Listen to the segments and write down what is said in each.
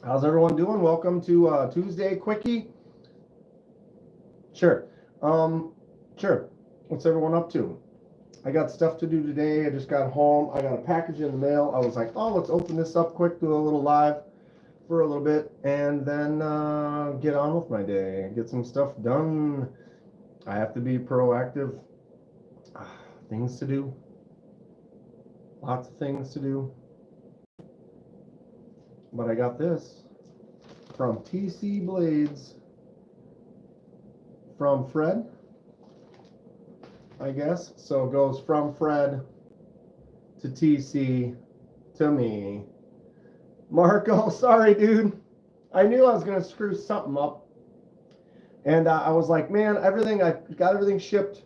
How's everyone doing? Welcome to Tuesday Quickie. Sure. Sure. What's everyone up to? I got stuff to do today. I just got home. I got a package in the mail. I was like, oh, let's open this up quick, do a little live for a little bit, and then get on with my day, get some stuff done. I have to be proactive. Things to do. Lots of things to do. But I got this from TC Blades from Fred, I guess. So it goes from Fred to TC to me. Marco, sorry, dude. I knew I was going to screw something up. And I was like, man, I got everything shipped.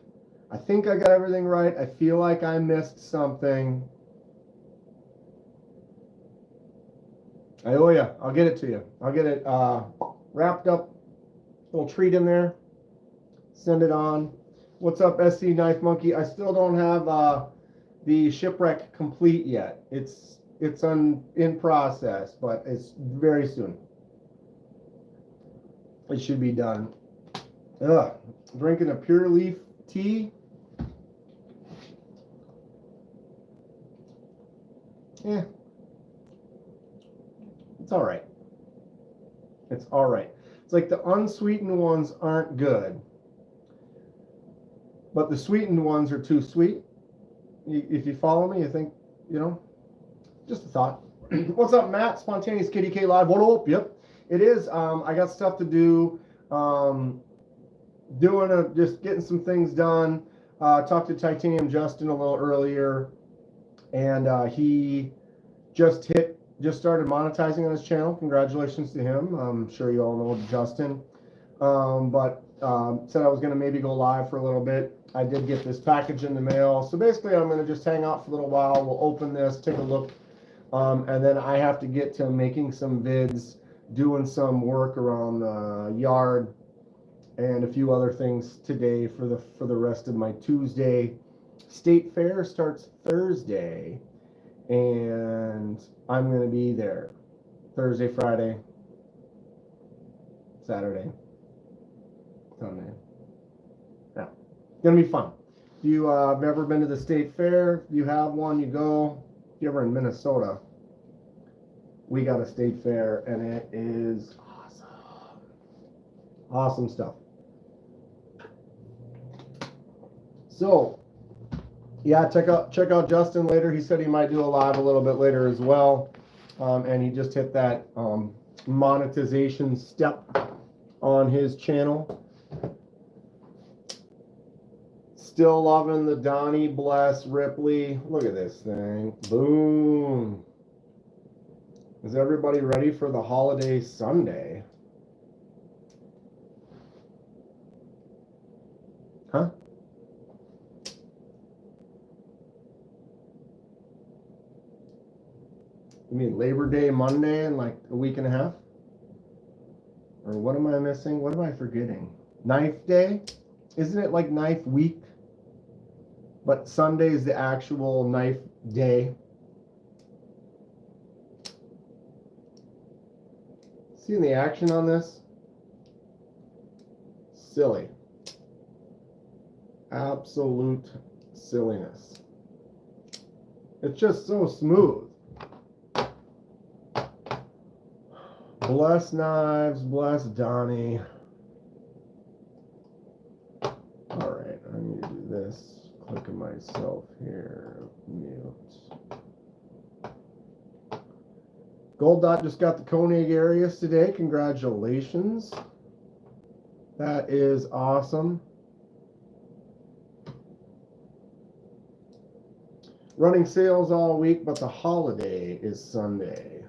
I think I got everything right. I feel like I missed something. I owe you. I'll get it to you. I'll get it wrapped up. Little treat in there. Send it on. What's up, SC Knife Monkey? I still don't have the shipwreck complete yet. It's in process, but it's very soon. It should be done. Ugh. Drinking a pure leaf tea. Yeah. It's all right. It's all right. It's like the unsweetened ones aren't good, but the sweetened ones are too sweet. If you follow me, you think, just a thought. What's up, Matt? Spontaneous Kitty K Live. What up? Yep, it is. I got stuff to do. Just getting some things done. Talked to Titanium Justin a little earlier, and he just started monetizing on his channel. Congratulations to him. I'm sure you all know Justin. But said I was going to maybe go live for a little bit. I did get this package in the mail. So basically, I'm going to just hang out for a little while. We'll open this, take a look. And then I have to get to making some vids, doing some work around the yard, and a few other things today for the rest of my Tuesday. State Fair starts Thursday. And I'm going to be there Thursday, Friday, Saturday, Sunday. Yeah, it's going to be fun. If you have ever been to the State Fair, if you have one, you go. If you're ever in Minnesota, we got a State Fair, and it is awesome. Awesome stuff. So, yeah, check out Justin later. He said he might do a live a little bit later as well. And he just hit that monetization step on his channel. Still loving the Donnie Bless Ripley. Look at this thing. Boom. Is everybody ready for the holiday Sunday? Huh? You mean Labor Day Monday in like a week and a half? Or what am I missing? What am I forgetting? Knife Day? Isn't it like Knife Week? But Sunday is the actual knife day. Seeing the action on this? Silly. Absolute silliness. It's just so smooth. Bless knives, bless Donnie. All right, I need to do this. Clicking myself here. Mute. Gold Dot just got the Koenig Arius today. Congratulations. That is awesome. Running sales all week, but the holiday is Sunday.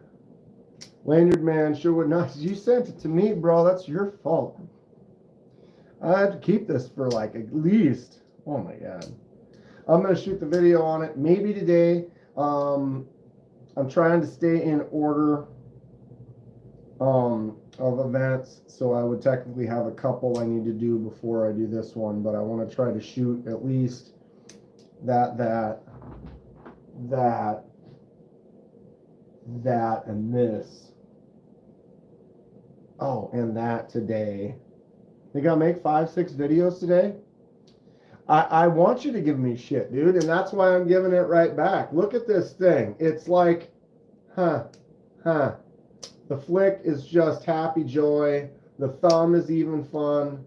Lanyard Man sure would not. You sent it to me, bro. That's your fault. I had to keep this for like at least. Oh my god. I'm gonna shoot the video on it maybe today. I'm trying to stay in order of events, so I would technically have a couple I need to do before I do this one, but I want to try to shoot at least that, and this Oh, and that today. I think I'll make 5-6 videos today. I want you to give me shit, dude, and that's why I'm giving it right back. Look at this thing. It's like, The flick is just happy joy. The thumb is even fun.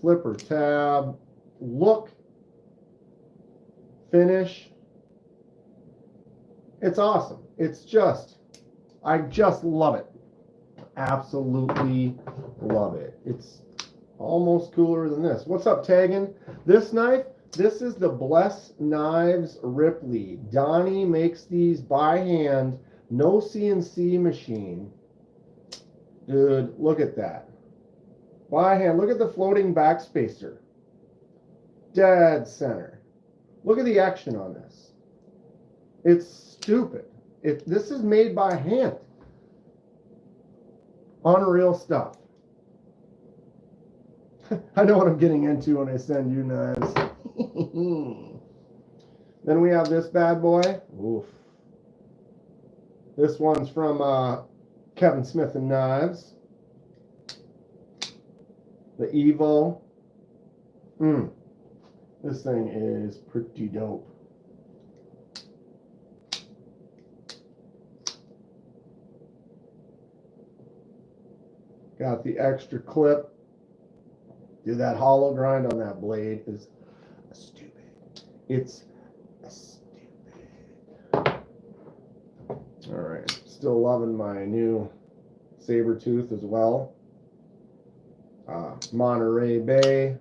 Flipper tab. Look. Finish. It's awesome. I just love it. Absolutely love it. It's almost cooler than this. What's up, Taggin? This knife, this is the Bless Knives Ripley. Donnie makes these by hand, no CNC machine. Dude, look at that. By hand, look at the floating backspacer. Dead center. Look at the action on this. It's stupid. This is made by hand. Unreal stuff. I know what I'm getting into when I send you knives. Then we have this bad boy. Oof. This one's from Kevin Smith and Knives. The Evo. This thing is pretty dope. Got the extra clip. Dude, that hollow grind on that blade is stupid. It's stupid. All right. Still loving my new Saber-tooth as well. Monterey Bay.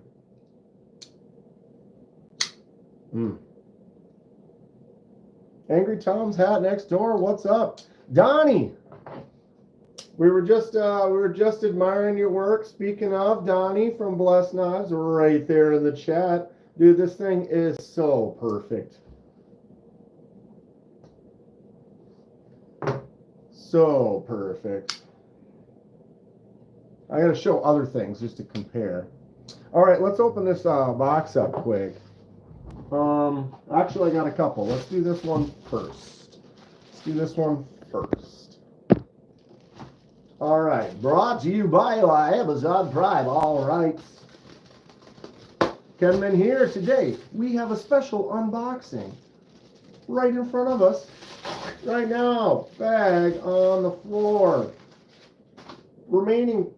Angry Tom's hat next door. What's up? Donnie! We were just admiring your work. Speaking of, Donnie from Bless Knives, right there in the chat. Dude, this thing is so perfect. So perfect. I gotta show other things just to compare. All right, let's open this box up quick. Actually, I got a couple. Let's do this one first. All right, brought to you by Amazon Prime. All right. Kenman here. Today, we have a special unboxing right in front of us right now. Bag on the floor. Remaining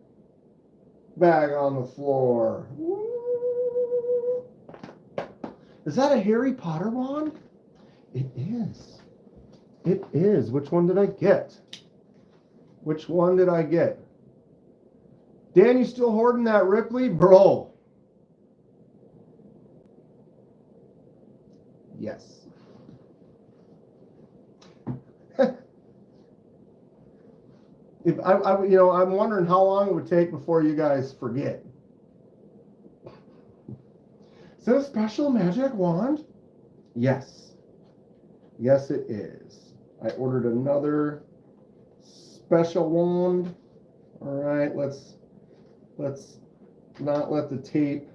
bag on the floor. Woo. Is that a Harry Potter wand? It is. It is. Which one did I get? Dan, you still hoarding that Ripley? Bro. Yes. I'm wondering how long it would take before you guys forget. Is that a special magic wand? Yes. Yes, it is. I ordered another special wand. All right, let's not let the tape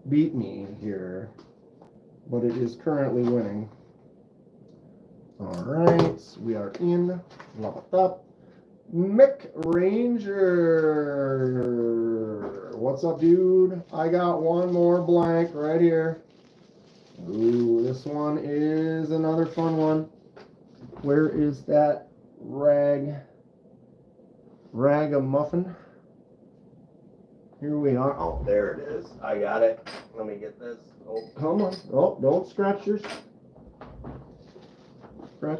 beat me here, but it is currently winning. All right, we are in. Level up. Mick Ranger. What's up, dude? I got one more blank right here. Ooh, this one is another fun one. Where is that ragamuffin? Here we are. Oh, there it is. I got it. Let me get this. Oh, come on. Oh, don't scratch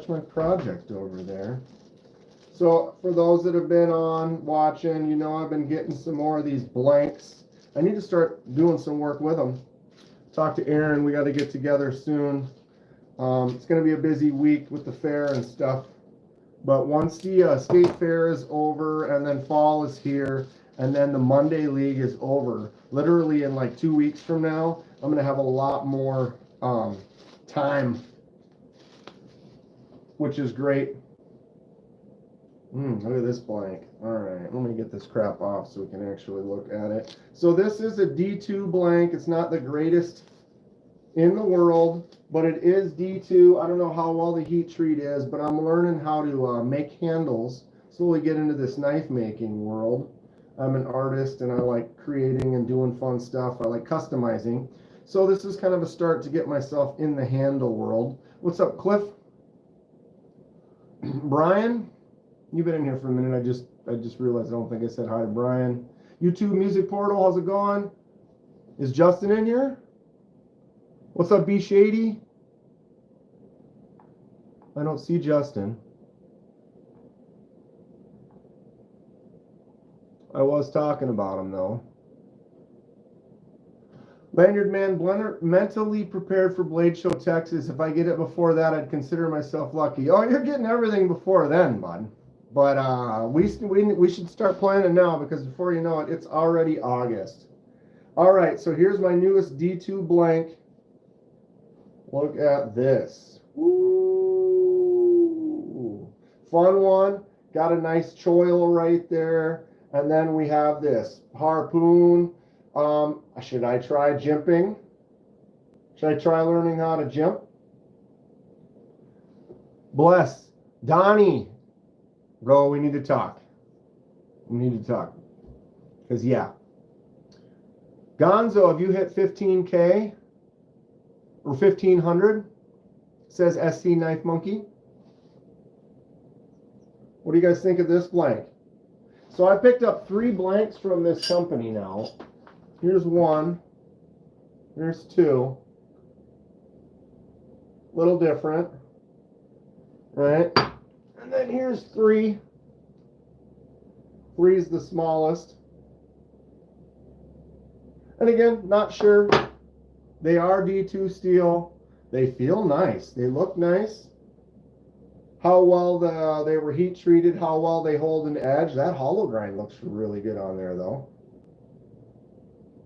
my project over there. So for those that have been on watching, you know I've been getting some more of these blanks. I need to start doing some work with them. Talk to Aaron. We got to get together soon. It's going to be a busy week with the fair and stuff. But once the state fair is over and then fall is here and then the Monday League is over, literally in like 2 weeks from now, I'm going to have a lot more time, which is great. Look at this blank. All right, let me get this crap off so we can actually look at it. So this is a D2 blank. It's not the greatest in the world, but it is D2. I don't know how well the heat treat is, but I'm learning how to make handles slowly get into this knife making world. I'm an artist and I like creating and doing fun stuff. I like customizing. So this is kind of a start to get myself in the handle world. What's up, Cliff? Brian? You've been in here for a minute. I just realized I don't think I said hi to Brian. YouTube Music Portal, how's it going? Is Justin in here? What's up, B Shady? I don't see Justin. I was talking about him though. Lanyard Man Blender, mentally prepared for Blade Show Texas. If I get it before that, I'd consider myself lucky. Oh, you're getting everything before then, bud. But we should start planning now, because before you know it, it's already August. All right, so here's my newest D2 blank. Look at this. Woo! Fun one. Got a nice choil right there. And then we have this harpoon. Should I try jimping? Should I try learning how to jimp? Bless. Donnie. Bro, we need to talk. We need to talk. Because, yeah. Gonzo, have you hit 15K? Or 1,500? Says SC Knife Monkey. What do you guys think of this blank? So I picked up 3 blanks from this company now. Here's 1. Here's 2. Little different. Right? And then here's 3. 3 is the smallest. And again, not sure. They are D2 steel. They feel nice. They look nice. How well they were heat treated, how well they hold an edge. That hollow grind looks really good on there though.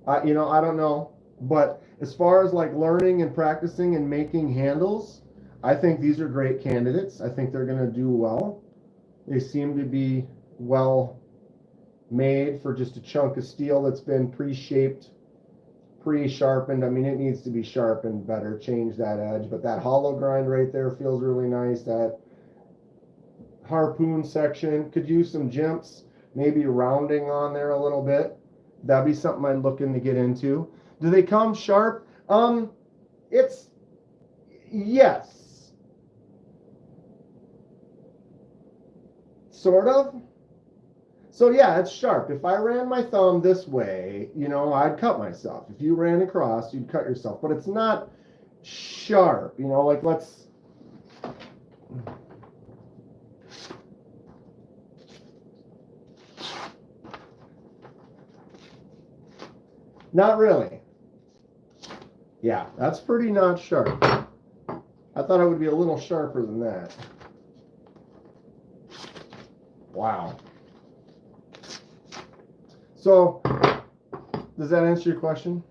I don't know. But as far as like learning and practicing and making handles, I think these are great candidates. I think they're going to do well. They seem to be well made for just a chunk of steel that's been pre-shaped, pre-sharpened. I mean, it needs to be sharpened better, change that edge. But that hollow grind right there feels really nice. That harpoon section could use some jimps, maybe rounding on there a little bit. That'd be something I'm looking to get into. Do they come sharp? It's yes, sort of. So yeah, it's sharp. If I ran my thumb this way, I'd cut myself. If you ran across, you'd cut yourself. But it's not sharp, like let's. Not really. Yeah, that's pretty not sharp. I thought it would be a little sharper than that. Wow. So, does that answer your question?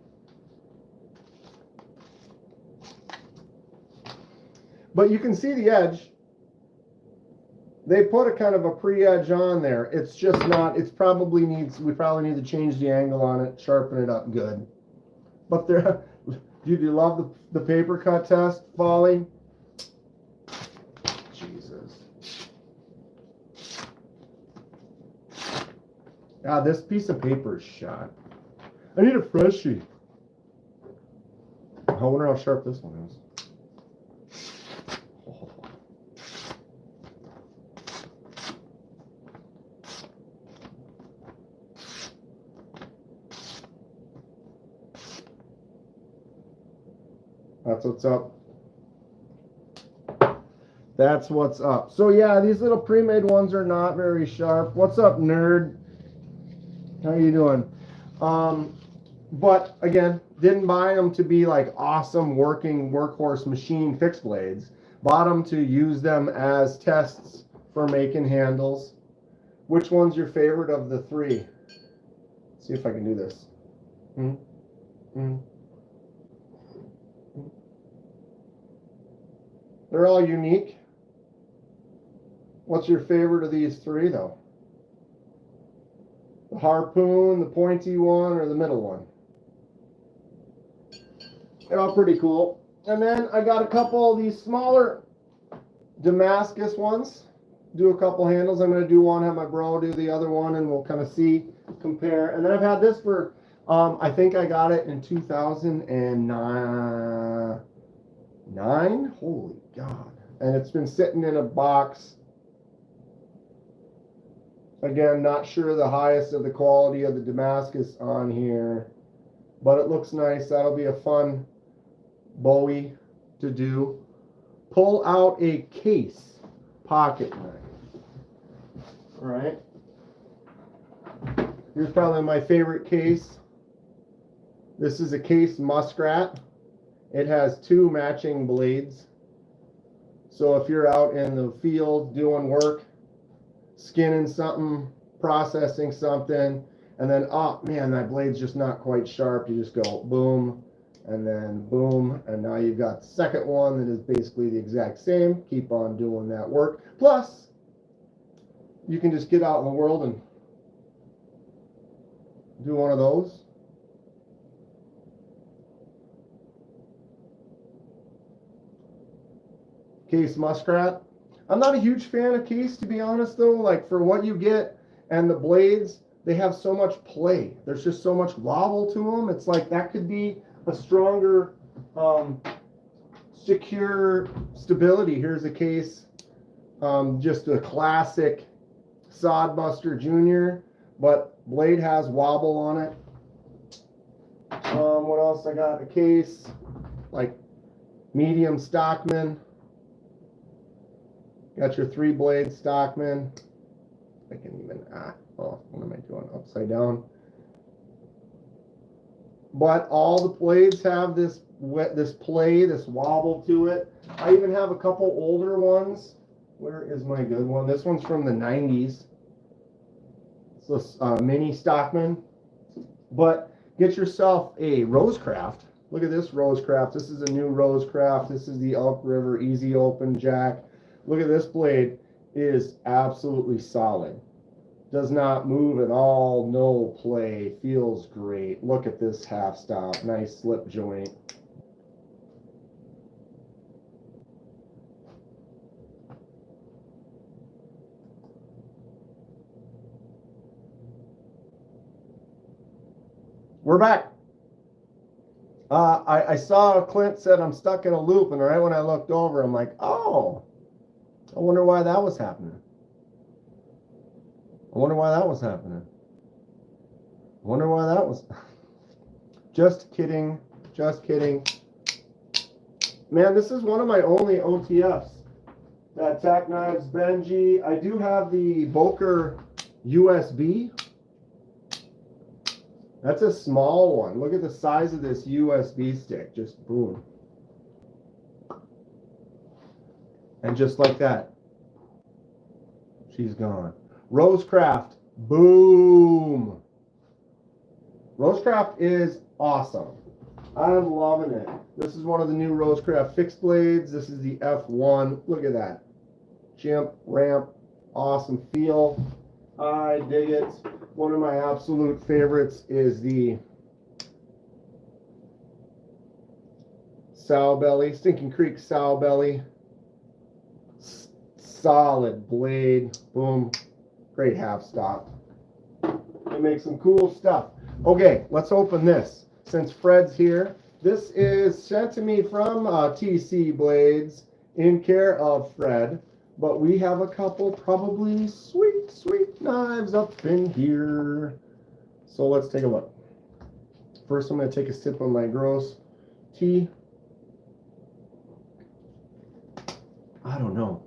But you can see the edge. They put a kind of a pre-edge on there. It's just not, we probably need to change the angle on it, sharpen it up good. But do you love the paper cut test, Folly? Jesus. God, this piece of paper is shot. I need a freshie. I wonder how sharp this one is. That's what's up. That's what's up. So yeah, these little pre-made ones are not very sharp. What's up, nerd? How you doing? But again, didn't buy them to be like awesome working workhorse machine fixed blades. Bought them to use them as tests for making handles. Which one's your favorite of the 3? Let's see if I can do this. They're all unique. What's your favorite of these 3, though? The harpoon, the pointy one, or the middle one? They're all pretty cool. And then I got a couple of these smaller Damascus ones. do a couple handles. I'm going to do one, have my bro do the other one, and we'll kind of see, compare. And then I've had this for, I think I got it in 2009. Holy God. And it's been sitting in a box. Again, not sure the highest of the quality of the Damascus on here, but it looks nice. That'll be a fun Bowie to do. Pull out a case pocket knife. All right. Here's probably my favorite case. This is a Case Muskrat. It has 2 matching blades. So if you're out in the field doing work, skinning something, processing something, and then, oh man, that blade's just not quite sharp, you just go boom, and then boom, and now you've got the second one that is basically the exact same. Keep on doing that work. Plus, you can just get out in the world and do one of those. Case Muskrat. I'm not a huge fan of Case, to be honest, though. Like, for what you get and the blades, they have so much play. There's just so much wobble to them. It's like that could be a stronger, secure stability. Here's a Case, just a classic Sodbuster Junior, but blade has wobble on it. What else I got? A Case, like medium Stockman. Got your 3-blade Stockman. I can even, oh, what am I doing? Upside down. But all the blades have this play, this wobble to it. I even have a couple older ones. Where is my good one? This one's from the 90s. It's this mini Stockman. But get yourself a Rosecraft. Look at this Rosecraft. This is a new Rosecraft. This is the Elk River Easy Open Jack. Look at this blade. It is absolutely solid. Does not move at all. No play. Feels great. Look at this half stop. Nice slip joint. We're back. I saw Clint said I'm stuck in a loop, and right when I looked over, I'm like, oh, I wonder why that was happening. I wonder why that was happening. I wonder why that was. Just kidding. Just kidding. Man, this is one of my only OTFs. That Tac Knives Benji. I do have the Boker USB. That's a small one. Look at the size of this USB stick. Just boom. And just like that, she's gone. Rosecraft. Boom. Rosecraft is awesome. I'm loving it. This is one of the new Rosecraft fixed blades. This is the F1. Look at that. Chimp, ramp, awesome feel. I dig it. One of my absolute favorites is the Sow Belly, Stinking Creek Sow Belly. Solid blade. Boom. Great half stop. They make some cool stuff. Okay, let's open this. Since Fred's here, this is sent to me from TC Blades in care of Fred. But we have a couple probably sweet, sweet knives up in here. So let's take a look. First, I'm going to take a sip of my gross tea. I don't know.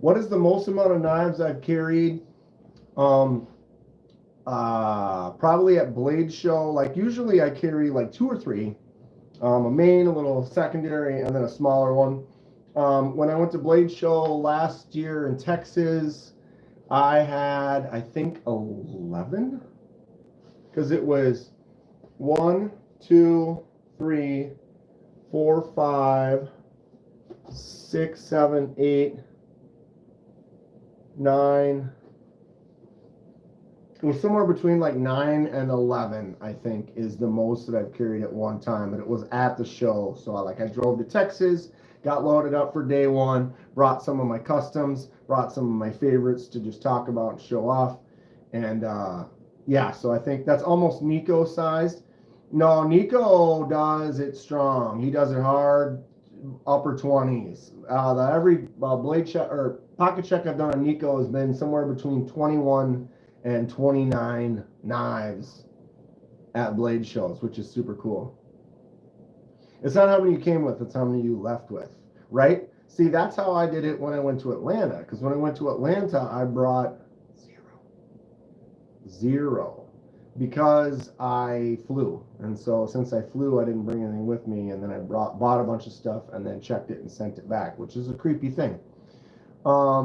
What is the most amount of knives I've carried? Probably at Blade Show. Like usually I carry like 2 or 3. A main, a little secondary, and then a smaller one. When I went to Blade Show last year in Texas, I had, I think, 11. Because it was 1, 2, 3, 4, 5, 6, 7, 8, 9. It was somewhere between like 9 and 11, I think, is the most that I've carried at one time. But it was at the show. So I drove to Texas, got loaded up for day one, brought some of my customs, brought some of my favorites to just talk about and show off. And yeah, so I think that's almost Nico sized. No, Nico does it strong. He does it hard, upper 20s. Every blade check or pocket check I've done on Nico has been somewhere between 21 and 29 knives at blade shows, which is super cool. It's not how many you came with, it's how many you left with, right? See, that's how I did it when I went to Atlanta, because when I went to Atlanta, I brought zero, because I flew. And so since I flew, I didn't bring anything with me, and then I bought a bunch of stuff and then checked it and sent it back, which is a creepy thing. How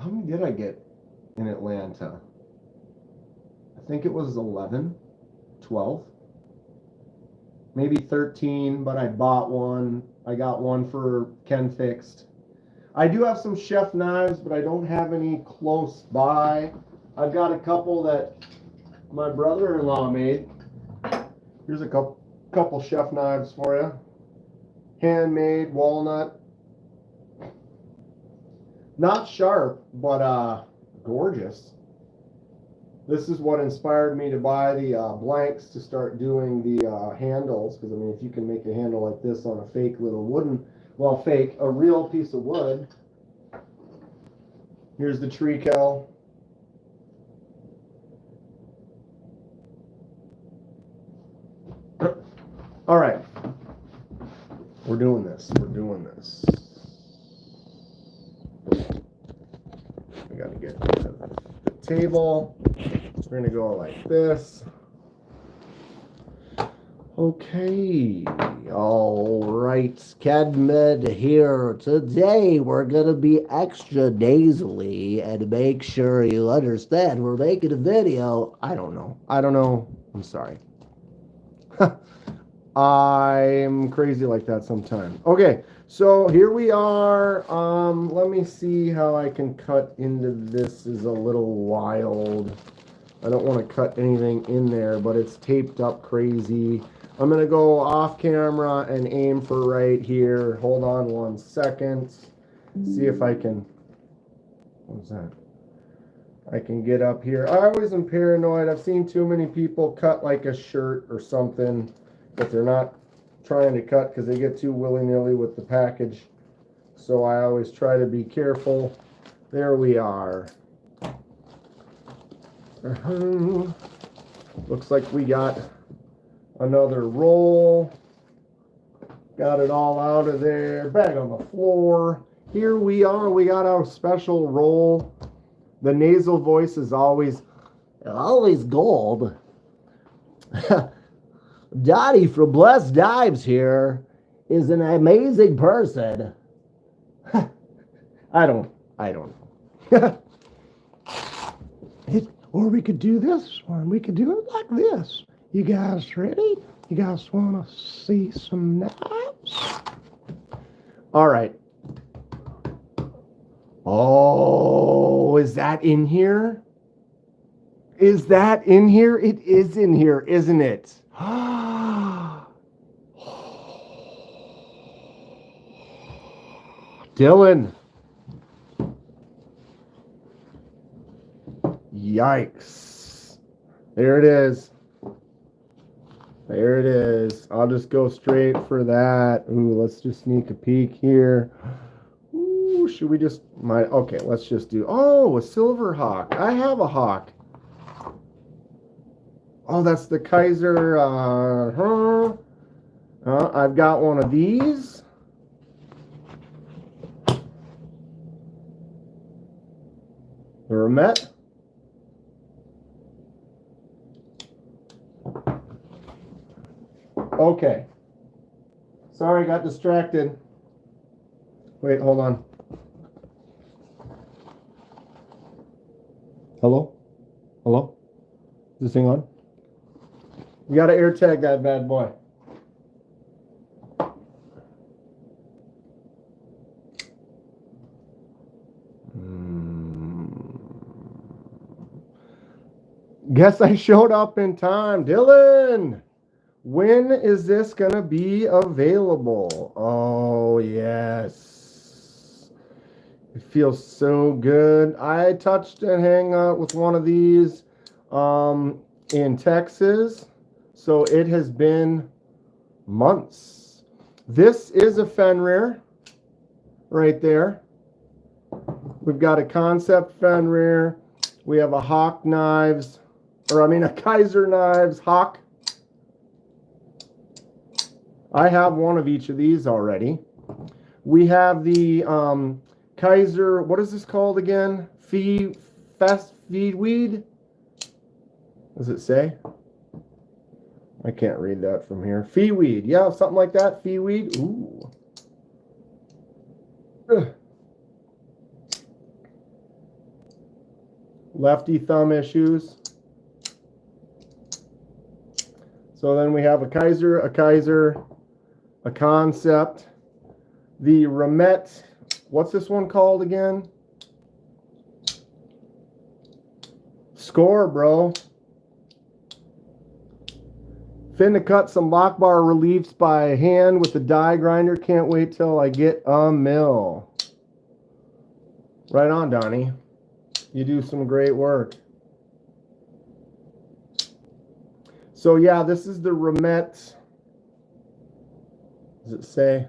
many did I get in Atlanta? I think it was 11, 12. Maybe 13, but I bought one. I got one for Ken fixed. I do have some chef knives, but I don't have any close by. I've got a couple that my brother-in-law made. Here's a couple chef knives for you. Handmade, walnut. Not sharp, but gorgeous. This is what inspired me to buy the blanks to start doing the handles, because I mean, if you can make a handle like this on a fake little wooden, well, fake, a real piece of wood. Here's the treacle. All right, we're doing this. We're doing this. I gotta get to the table. We're gonna go like this. Okay, all right, Kenman here. Today we're gonna be extra nasally and make sure you understand we're making a video. I don't know. I'm sorry. I'm crazy like that sometimes. Okay, so here we are. Let me see how I can cut into this. Is a little wild. I don't want to cut anything in there, but it's taped up crazy. I'm going to go off camera and aim for right here. Hold on 1 second. See if I can... What's that? I can get up here. I always am paranoid. I've seen too many people cut like a shirt or something, but they're not trying to cut because they get too willy-nilly with the package. So I always try to be careful. There we are. Looks like we got another roll. Got it all out of there. Back on the floor. Here we are. We got our special roll. The nasal voice is always gold. Dottie from Blessed Dives here is an amazing person. I don't know. Or we could do this one. We could do it like this. You guys ready? You guys want to see some knives? All right. Oh, is that in here? Is that in here? It is in here, isn't it? Dylan. Yikes. There it is. There it is. I'll just go straight for that. Ooh, let's just sneak a peek here. Ooh, should we just... Okay, let's just do... Oh, a silver hawk. I have a hawk. Oh, that's the Kizer. I've got one of these. The Ramet. Okay. Sorry, got distracted. Wait, hold on. Hello? Hello? Is this thing on? You gotta air tag that bad boy. Guess I showed up in time. Dylan! When is this gonna be available? Oh, yes. It feels so good. I touched and hang out with one of these in Texas. So it has been months. This is a Fenrir right there. We've got a Concept Fenrir. We have a Hawk Knives, a Kizer Knives Hawk. I have one of each of these already. We have the Kizer, what is this called again? Feeweed? Does it say? I can't read that from here. Feeweed, yeah, something like that. Feeweed. Ooh. Ugh. Lefty thumb issues. So then we have a Kizer, a Concept, the Rant. What's this one called again? Score, bro. Finna cut some lock bar reliefs by hand with the die grinder. Can't wait till I get a mill. Right on, Donnie. You do some great work. So yeah, this is the Rant. Does it say?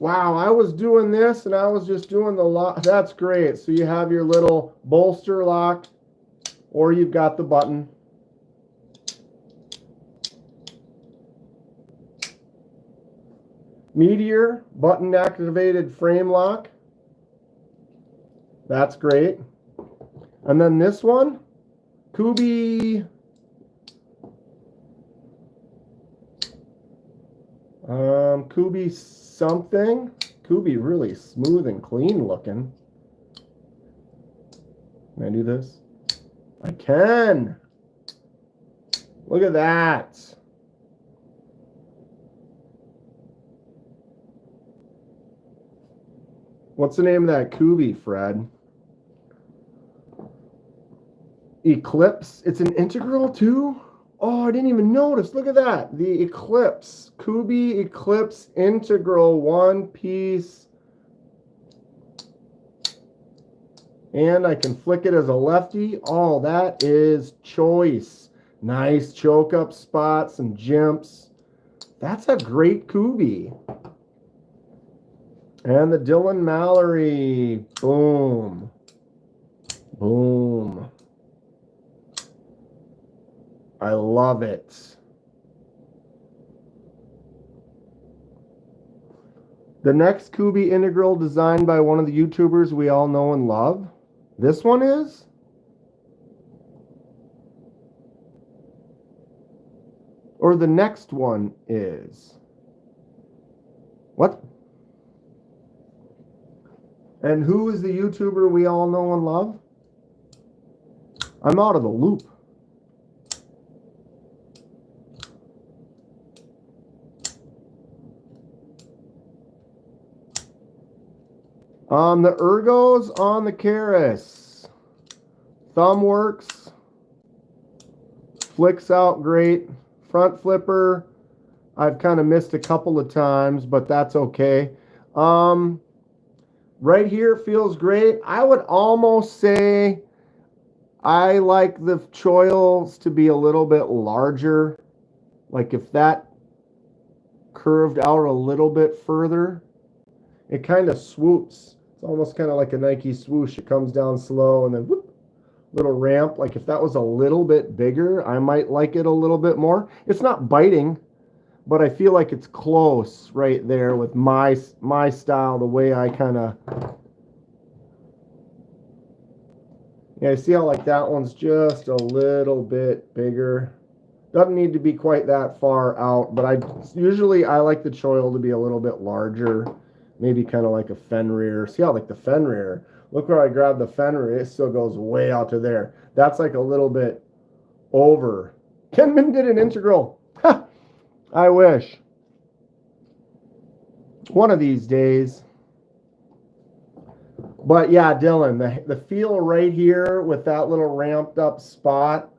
Wow, I was doing this and I was just doing the lock. That's great. So you have your little bolster lock, or you've got the button. Meteor, button activated frame lock. That's great. And then this one, Kooby. Kooby something. Kooby really smooth and clean looking. Can I do this? I can. Look at that. What's the name of that Kooby, Fred? Eclipse. It's an integral too? Oh, I didn't even notice. Look at that. The Eclipse. Kooby Eclipse integral, one piece. And I can flick it as a lefty. Oh, that is choice. Nice choke up spots and jimps. That's a great Kooby. And the Dylan Mallerie. Boom. Boom. I love it. The next Kooby integral designed by one of the YouTubers we all know and love. This one is? Or the next one is? What? And who is the YouTuber we all know and love? I'm out of the loop. The ergos on the Caris. Thumb works. Flicks out great. Front flipper. I've kind of missed a couple of times, but that's okay. Right here feels great. I would almost say I like the choils to be a little bit larger. Like if that curved out a little bit further, it kind of swoops. It's almost kind of like a Nike swoosh. It comes down slow and then whoop, little ramp. Like if that was a little bit bigger, I might like it a little bit more. It's not biting, but I feel like it's close right there with my style, the way I kind of... Yeah, I see how like that one's just a little bit bigger. Doesn't need to be quite that far out, but I like the choil to be a little bit larger. Maybe kind of like a Fenrir. See how like the Fenrir, look where I grabbed the Fenrir, it still goes way out to there. That's like a little bit over. Kenman did an integral. Ha! I wish. One of these days. But yeah, Dylan, the feel right here with that little ramped up spot,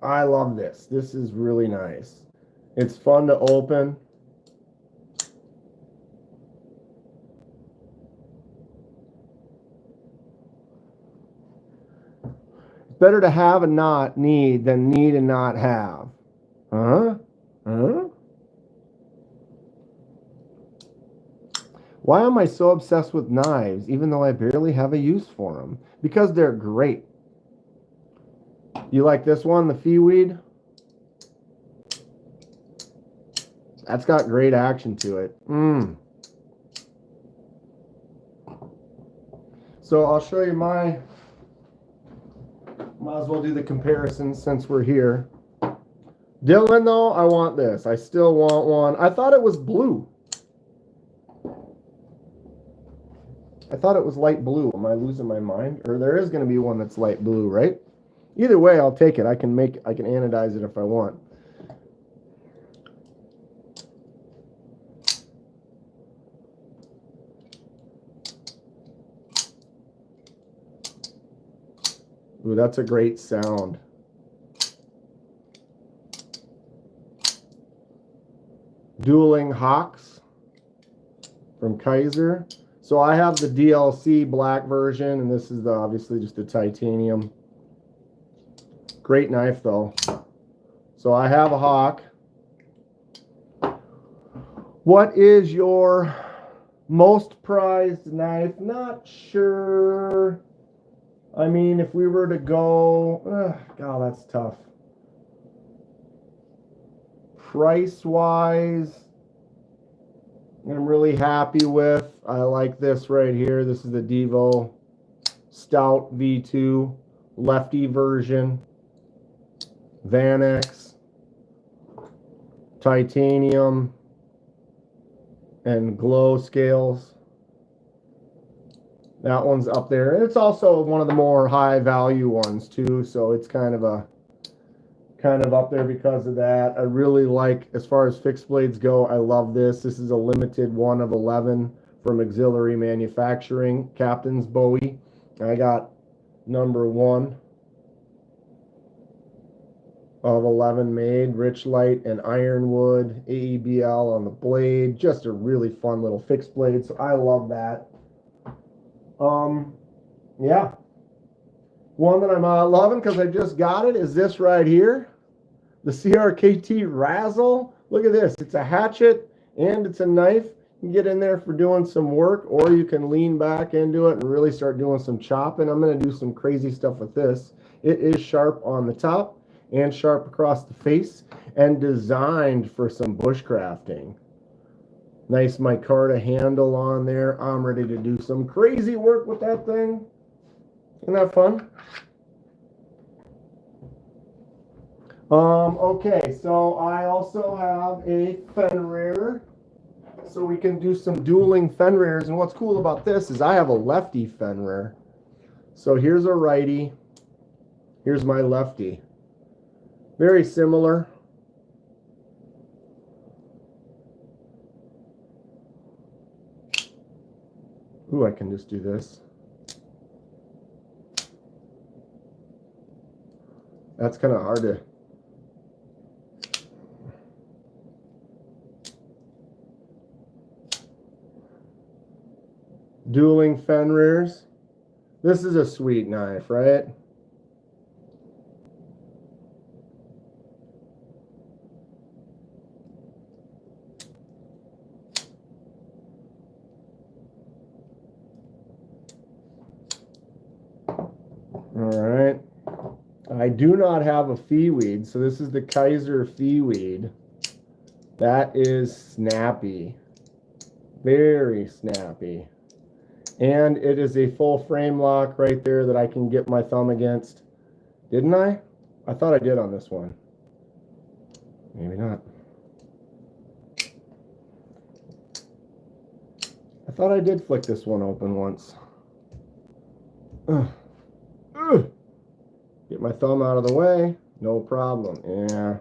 I love this. This is really nice. It's fun to open. It's better to have and not need than need and not have. Huh? Huh? Why am I so obsessed with knives, even though I barely have a use for them? Because they're great. You like this one, the Feeweed? That's got great action to it. So I'll show you my... Might as well do the comparison since we're here. Dylan, though, I want this. I still want one. I thought it was blue. I thought it was light blue. Am I losing my mind? Or there is going to be one that's light blue, right? Either way, I'll take it. I can anodize it if I want. Ooh, that's a great sound. Dueling Hawks from Kizer. So I have the DLC black version, and this is obviously just the titanium. Great knife, though. So I have a Hawk. What is your most prized knife? Not sure. I mean, if we were to go... God, that's tough. Price-wise, I'm really happy with. I like this right here. This is the Devo Stout V2 Lefty version. Vanex. Titanium. And glow scales. That one's up there. And it's also one of the more high value ones too, so it's kind of up there because of that. I really like, as far as fixed blades go, I love this. This is a limited 1 of 11 from Auxiliary Manufacturing, Captain's Bowie. I got number 1 of 11 made, rich light and ironwood, AEBL on the blade. Just a really fun little fixed blade, so I love that. Yeah. One that I'm loving because I just got it is this right here. The CRKT Razzle. Look at this. It's a hatchet and it's a knife. You can get in there for doing some work, or you can lean back into it and really start doing some chopping. I'm going to do some crazy stuff with this. It is sharp on the top and sharp across the face and designed for some bushcrafting. Nice micarta handle on there. I'm ready to do some crazy work with that thing. Isn't that fun? Okay, so I also have a Fenrir. So we can do some dueling Fenrirs. And what's cool about this is I have a lefty Fenrir. So here's a righty. Here's my lefty. Very similar. Ooh, I can just do this. That's kind of hard to... Dueling Fenrirs. This is a sweet knife, right? Alright. I do not have a Feeweed, so this is the Kizer Feeweed. That is snappy. Very snappy. And it is a full frame lock right there that I can get my thumb against. Didn't I? I thought I did on this one. Maybe not. I thought I did flick this one open once. Get my thumb out of the way. No problem. Yeah.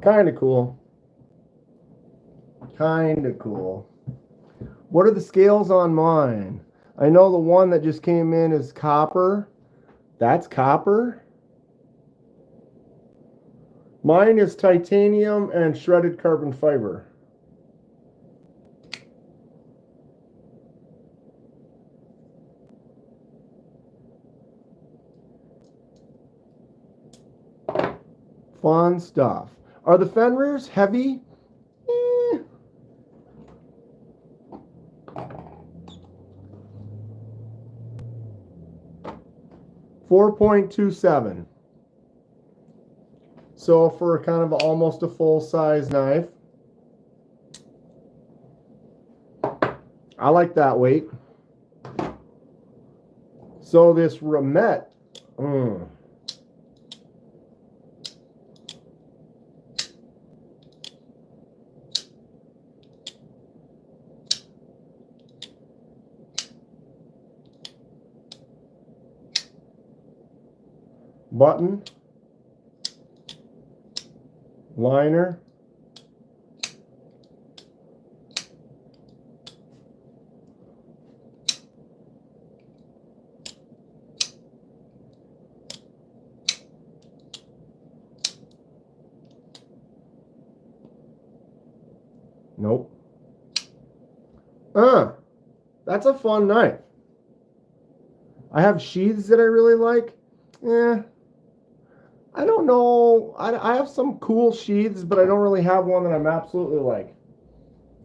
Kind of cool. Kind of cool. What are the scales on mine? I know the one that just came in is copper. That's copper. Mine is titanium and shredded carbon fiber. Fun stuff. Are the fenders heavy? 4.27. So for kind of almost a full-size knife, I like that weight. So this Ramet, button, liner, nope. That's a fun knife. I have sheaths that I really like. I don't know. I have some cool sheaths, but I don't really have one that I'm absolutely like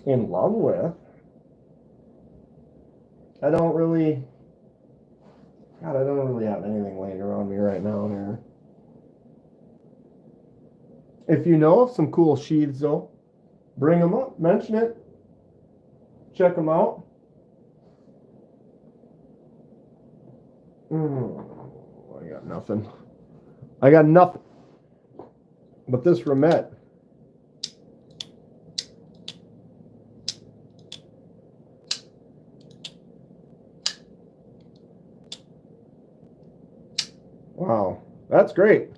in love with. I don't really have anything laying around me right now here. If you know of some cool sheaths though, bring them up, mention it, check them out. I got nothing. But this Ramet, wow, that's great.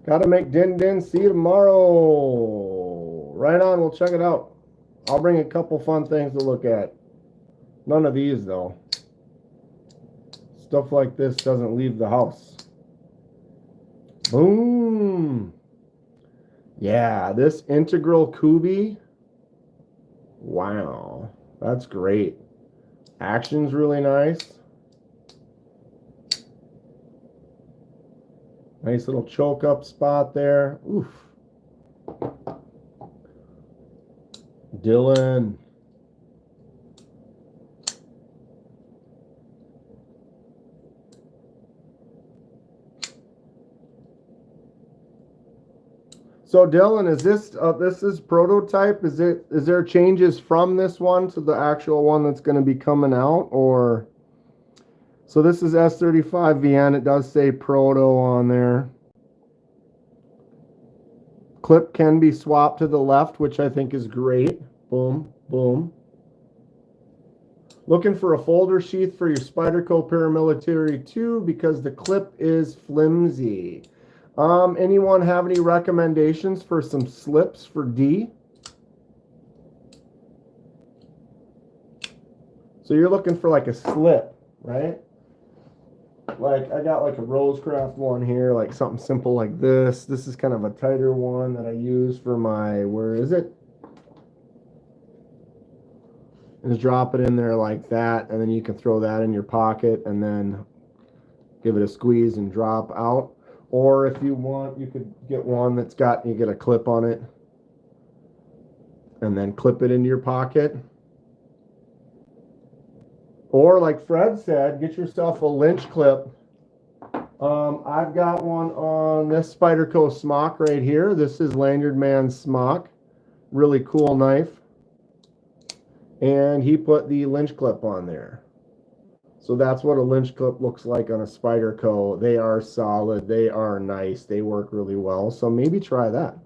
Gotta make din. See you tomorrow. Right on, we'll check it out. I'll bring a couple fun things to look at. None of these though. Stuff like this doesn't leave the house. Boom. Yeah, this integral Kooby. Wow, that's great. Action's really nice. Nice little choke up spot there. Oof. Dylan. So Dylan, is this this is prototype? Is there changes from this one to the actual one that's going to be coming out, or? So this is S35VN. It does say proto on there. Clip can be swapped to the left, which I think is great. Boom, boom. Looking for a folder sheath for your Spyderco Paramilitary 2 because the clip is flimsy. Anyone have any recommendations for some slips for D? So you're looking for like a slip, right? Like I got like a Rosecraft one here, like something simple like this. This is kind of a tighter one that I use for my, where is it? Just drop it in there like that, and then you can throw that in your pocket and then give it a squeeze and drop out. Or if you want, you could get one that's got, you get a clip on it and then clip it into your pocket. Or like Fred said, get yourself a Lynch clip. I've got one on this Spyderco smock right here. This is Lanyard Man's smock. Really cool knife. And he put the Lynch clip on there. So that's what a Lynch clip looks like on a Spyderco. They are solid. They are nice. They work really well. So maybe try that.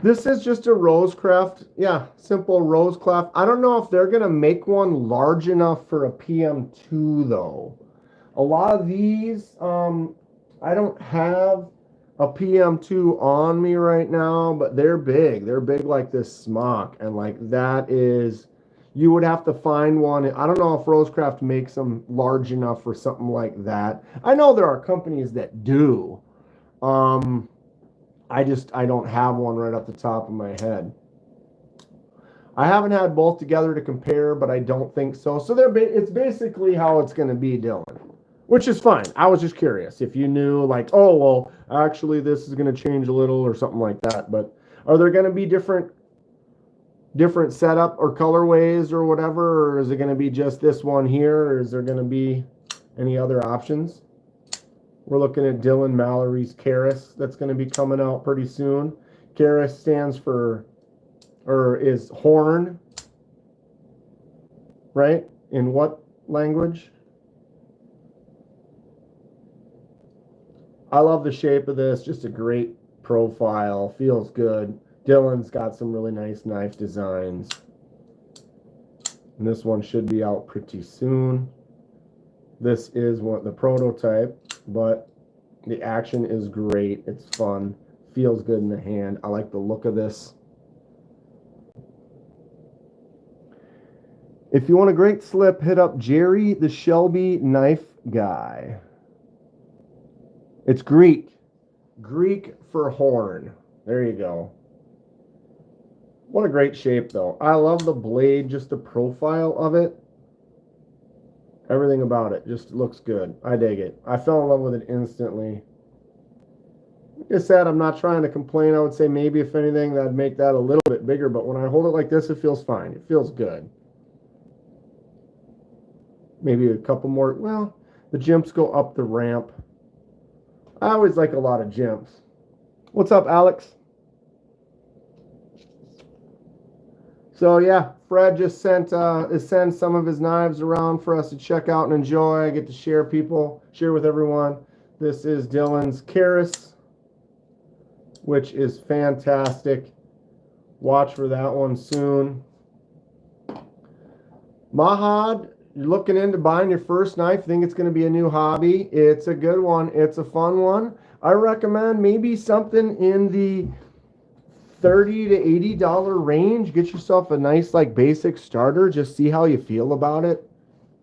This is just a Rosecraft. Yeah, simple Rosecraft. I don't know if they're going to make one large enough for a PM2 though. A lot of these, I don't have a PM2 on me right now, but they're big. They're big like this smock. And like that is, You would have to find one. I don't know if Rosecraft makes them large enough for something like that. I know there are companies that do. I don't have one right off the top of my head. I haven't had both together to compare, but I don't think so. So it's basically how it's going to be, Dylan, which is fine. I was just curious if you knew, like, oh, well, actually this is going to change a little or something like that. But are there going to be different setup or colorways or whatever, or is it going to be just this one here, or is there going to be any other options? We're looking at Dylan Mallerie's Caris that's going to be coming out pretty soon. Caris stands for, or is horn, right? In what language? I love the shape of this. Just a great profile. Feels good. Dylan's got some really nice knife designs. And this one should be out pretty soon. This is the prototype, but the action is great. It's fun. Feels good in the hand. I like the look of this. If you want a great slip, hit up Jerry the Shelby Knife Guy. It's Greek. Greek for horn. There you go. What a great shape, though. I love the blade, just the profile of it. Everything about it just looks good. I dig it. I fell in love with it instantly. Like I said, I'm not trying to complain. I would say maybe, if anything, that'd make that a little bit bigger. But when I hold it like this, it feels fine. It feels good. Maybe a couple more. Well, the jimps go up the ramp. I always like a lot of jimps. What's up, Alex? So yeah, Fred just sent some of his knives around for us to check out and enjoy. I get to share with everyone. This is Dylan's Caris, which is fantastic. Watch for that one soon. Mahad, you're looking into buying your first knife. Think it's going to be a new hobby. It's a good one. It's a fun one. I recommend maybe something in the $30 to $80 range. Get yourself a nice, like, basic starter. Just see how you feel about it.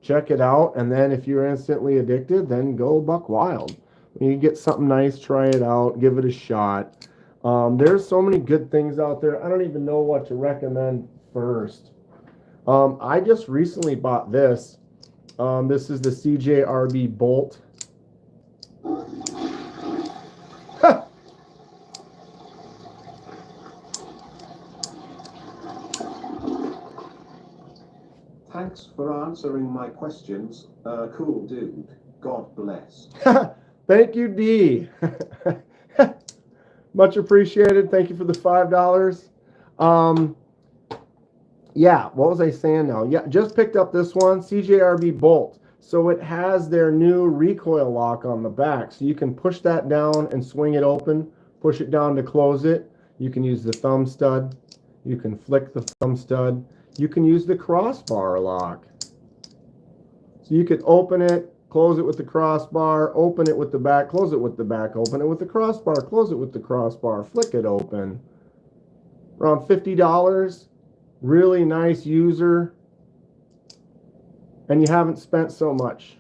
Check it out. And then if you're instantly addicted, then go buck wild. When you get something nice, try it out. Give it a shot. There's so many good things out there. I don't even know what to recommend first. I just recently bought this. This is the CJRB bolt. Thanks for answering my questions. Cool dude. God bless. Thank you, D. Much appreciated. Thank you for the $5. Yeah, what was I saying now? Yeah, just picked up this one, CJRB bolt. So it has their new recoil lock on the back. So you can push that down and swing it open, push it down to close it. You can use the thumb stud. You can flick the thumb stud. You can use the crossbar lock. So you could open it, close it with the crossbar, open it with the back, close it with the back, open it with the crossbar, close it with the crossbar, flick it open. Around $50. Really nice user. And you haven't spent so much.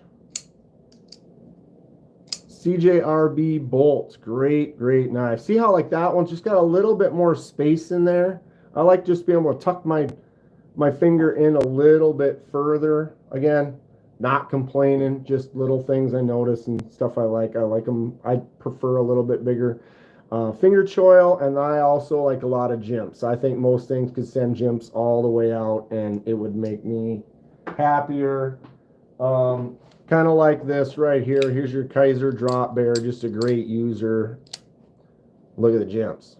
CJRB bolts. Great, great knife. See how, like, that one's just got a little bit more space in there? I like just being able to tuck my finger in a little bit further. Again, not complaining, just little things I notice and stuff I like. I like them. I prefer a little bit bigger finger choil, and I also like a lot of jimps. I think most things could send jimps all the way out, and it would make me happier. Kind of like this right here. Here's your Kizer drop bear, just a great user. Look at the jimps.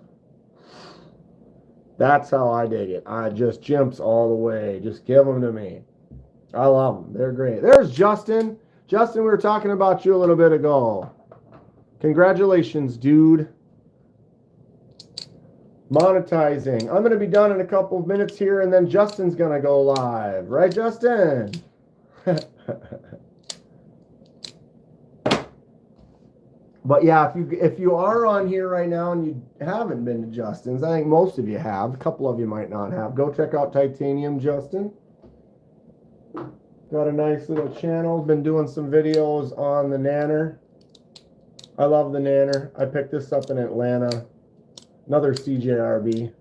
That's how I dig it. I just jimps all the way. Just give them to me. I love them. They're great. There's Justin. Justin, we were talking about you a little bit ago. Congratulations, dude. Monetizing. I'm going to be done in a couple of minutes here, and then Justin's going to go live. Right, Justin? But yeah, if you are on here right now and you haven't been to Justin's, I think most of you have. A couple of you might not have. Go check out Titanium, Justin. Got a nice little channel. Been doing some videos on the nanner. I love the nanner. I picked this up in Atlanta. Another CJRB.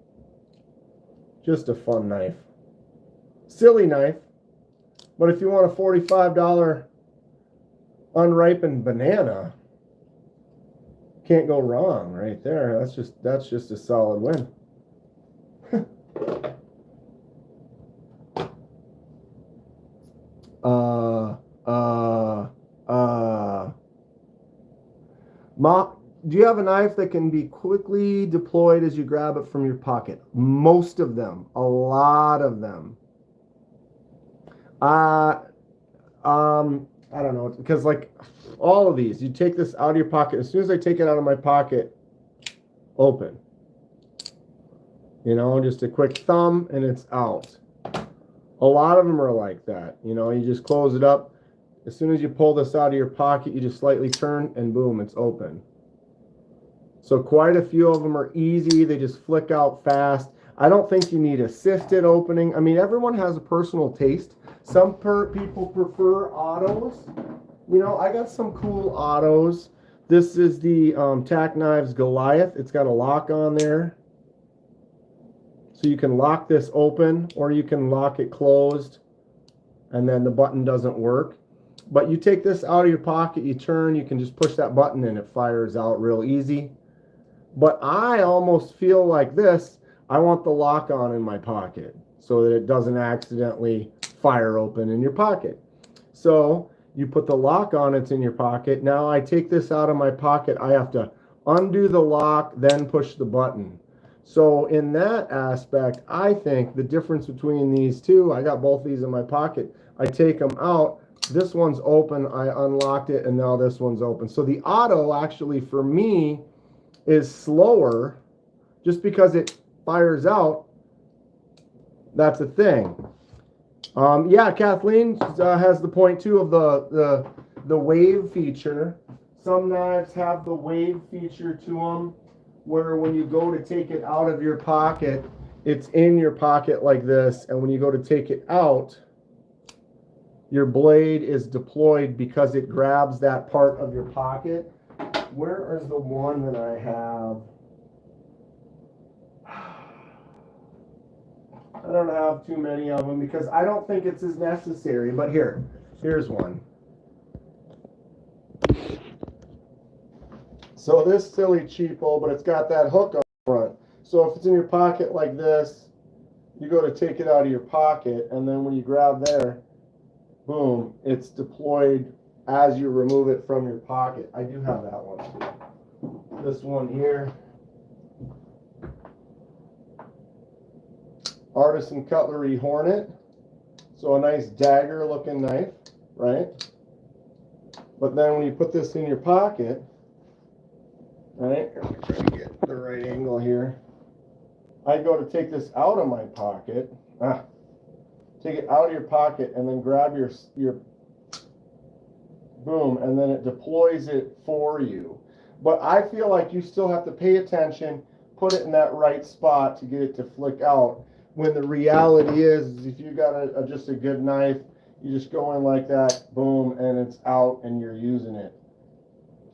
Just a fun knife. Silly knife. But if you want a $45 unripened banana, can't go wrong right there. That's just a solid win. Do you have a knife that can be quickly deployed as you grab it from your pocket? Most of them. A lot of them. I don't know, because like all of these, you take this out of your pocket. As soon as I take it out of my pocket, open. You know, just a quick thumb and it's out. A lot of them are like that. You know, you just close it up. As soon as you pull this out of your pocket, you just slightly turn and boom, it's open. So quite a few of them are easy. They just flick out fast. I don't think you need assisted opening. I mean, everyone has a personal taste. Some people prefer autos. You know, I got some cool autos. This is the Tac Knives Goliath. It's got a lock on there. So you can lock this open or you can lock it closed and then the button doesn't work. But you take this out of your pocket, you turn, you can just push that button and it fires out real easy. But I almost feel like this, I want the lock on in my pocket so that it doesn't accidentally fire open in your pocket. So you put the lock on, it's in your pocket. Now I take this out of my pocket, I have to undo the lock, then push the button. So in that aspect, I think the difference between these two, I got both these in my pocket. I take them out, this one's open, I unlocked it, and now this one's open. So the auto actually for me is slower just because it fires out. That's a thing. Yeah, Kathleen has the point too of the wave feature. Some knives have the wave feature to them where when you go to take it out of your pocket, it's in your pocket like this, and when you go to take it out, your blade is deployed because it grabs that part of your pocket. Where is the one that I have? I don't have too many of them because I don't think it's as necessary, but here's one. So this silly cheapo, but it's got that hook on the front. So if it's in your pocket like this, you go to take it out of your pocket, and then when you grab there, boom, it's deployed as you remove it from your pocket. I do have that one too. This one here. Artisan Cutlery Hornet. So a nice dagger looking knife, right? But then when you put this in your pocket, right? I'm trying to get the right angle here. I go to take this out of my pocket. Take it out of your pocket and then grab your boom, and then it deploys it for you. But I feel like you still have to pay attention, put it in that right spot to get it to flick out. When the reality is if you got just a good knife, you just go in like that, boom, and it's out and you're using it.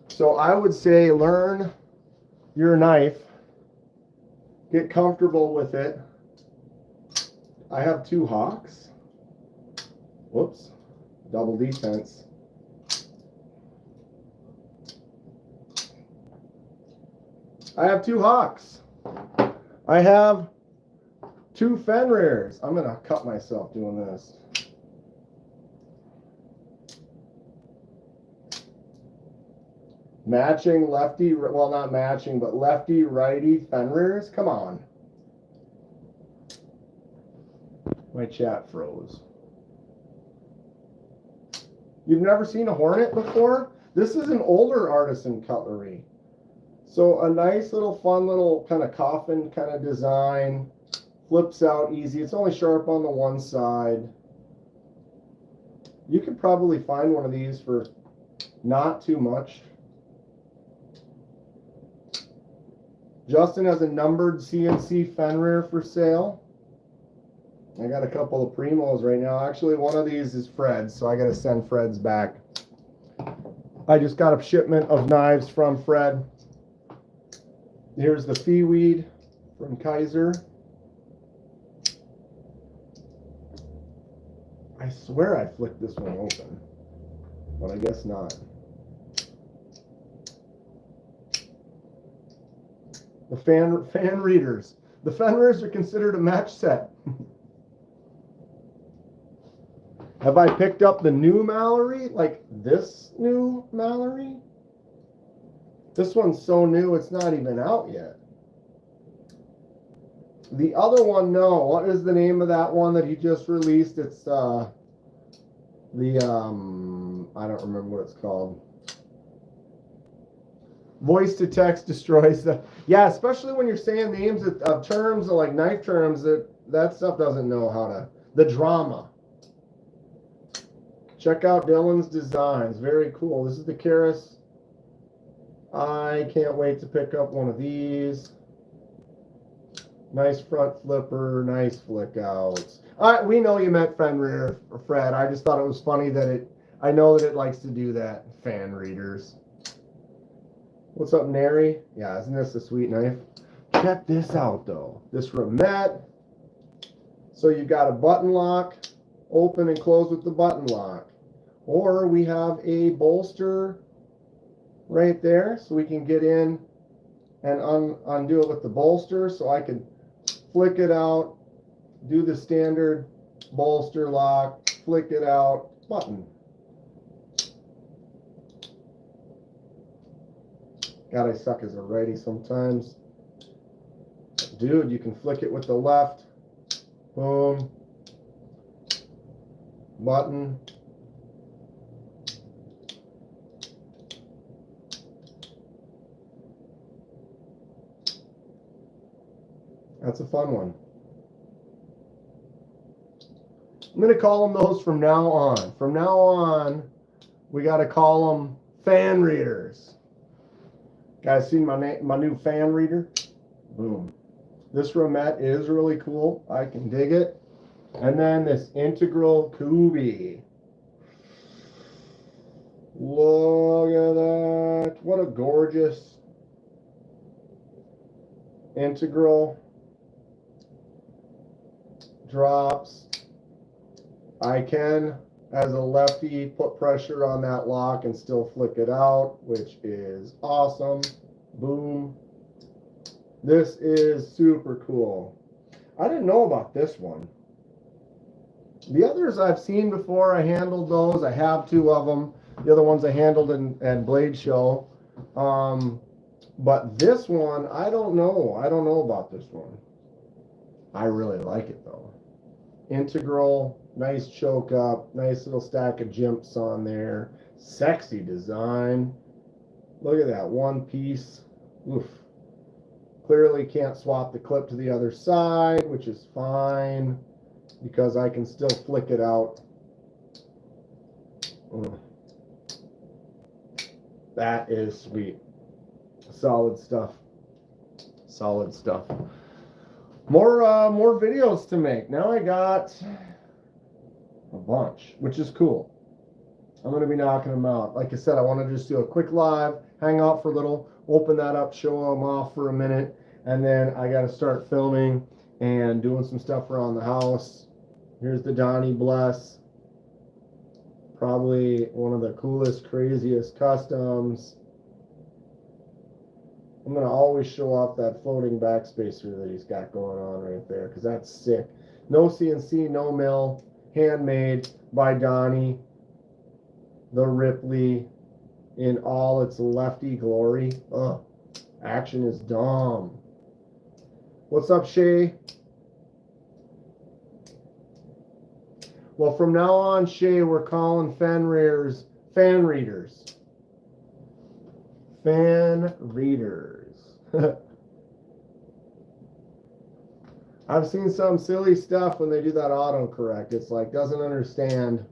So I would say learn your knife, get comfortable with it. I have two Hawks. Whoops, double defense. I have two Hawks. I have two Fenrirs. I'm going to cut myself doing this. Matching lefty, well, not matching, but lefty, righty Fenrirs. Come on. My chat froze. You've never seen a Hornet before? This is an older artisan cutlery. So a nice little fun little kind of coffin kind of design. Flips out easy. It's only sharp on the one side. You could probably find one of these for not too much. Justin has a numbered CNC Fenrir for sale. I got a couple of Primos right now. Actually, one of these is Fred's, so I got to send Fred's back. I just got a shipment of knives from Fred. Here's the Feeweed from Kizer. I swear I flicked this one open, but I guess not. The fan readers. The fan readers are considered a match set. Have I picked up the new Mallerie? Like this new Mallerie? This one's so new it's not even out yet. The other one, no. What is the name of that one that he just released? It's I don't remember what it's called. Voice to text destroys the. Yeah, especially when you're saying names of terms, like knife terms, that stuff doesn't know how to. The drama. Check out Dylan's designs. Very cool. This is the Caris. I can't wait to pick up one of these. Nice front flipper, nice flick outs. We know you meant fan reader, Fred. I just thought it was funny that I know that it likes to do that. Fan readers. What's up, Nary? Yeah, isn't this a sweet knife? Check this out, though. This Ramet. So you got a button lock, open and close with the button lock. Or we have a bolster right there, so we can get in and undo it with the bolster, so I can flick it out, do the standard bolster lock, flick it out, button. God, I suck as a righty sometimes. Dude, you can flick it with the left. Boom. Button. That's a fun one. I'm going to call them those from now on. From now on, we got to call them fan readers. Guys, seen my new fan reader? Boom. This Ramet is really cool. I can dig it. And then this integral Kooby. Look at that. What a gorgeous integral. Drops. I can, as a lefty, put pressure on that lock and still flick it out, which is awesome. Boom. This is super cool. I didn't know about this one. The others I've seen before. I handled those. I have two of them. The other ones I handled in Blade Show. But this one, I don't know. I don't know about this one. I really like it, though. Integral, nice choke up, nice little stack of jimps on there. Sexy design. Look at that one piece. Oof. Clearly can't swap the clip to the other side, which is fine because I can still flick it out. That is sweet. Solid stuff. Solid stuff. More videos to make. Now I got a bunch, which is cool. I'm going to be knocking them out. Like I said, I want to just do a quick live, hang out for a little, open that up, show them off for a minute, and then I got to start filming and doing some stuff around the house. Here's the Donnie Bless. Probably one of the coolest, craziest customs. I'm going to always show off that floating backspacer that he's got going on right there, because that's sick. No CNC, no mill, handmade by Donnie, the Ripley, in all its lefty glory. Ugh, action is dumb. What's up, Shay? Well, from now on, Shay, we're calling fan readers. Fan readers. I've seen some silly stuff when they do that autocorrect. It's like, doesn't understand.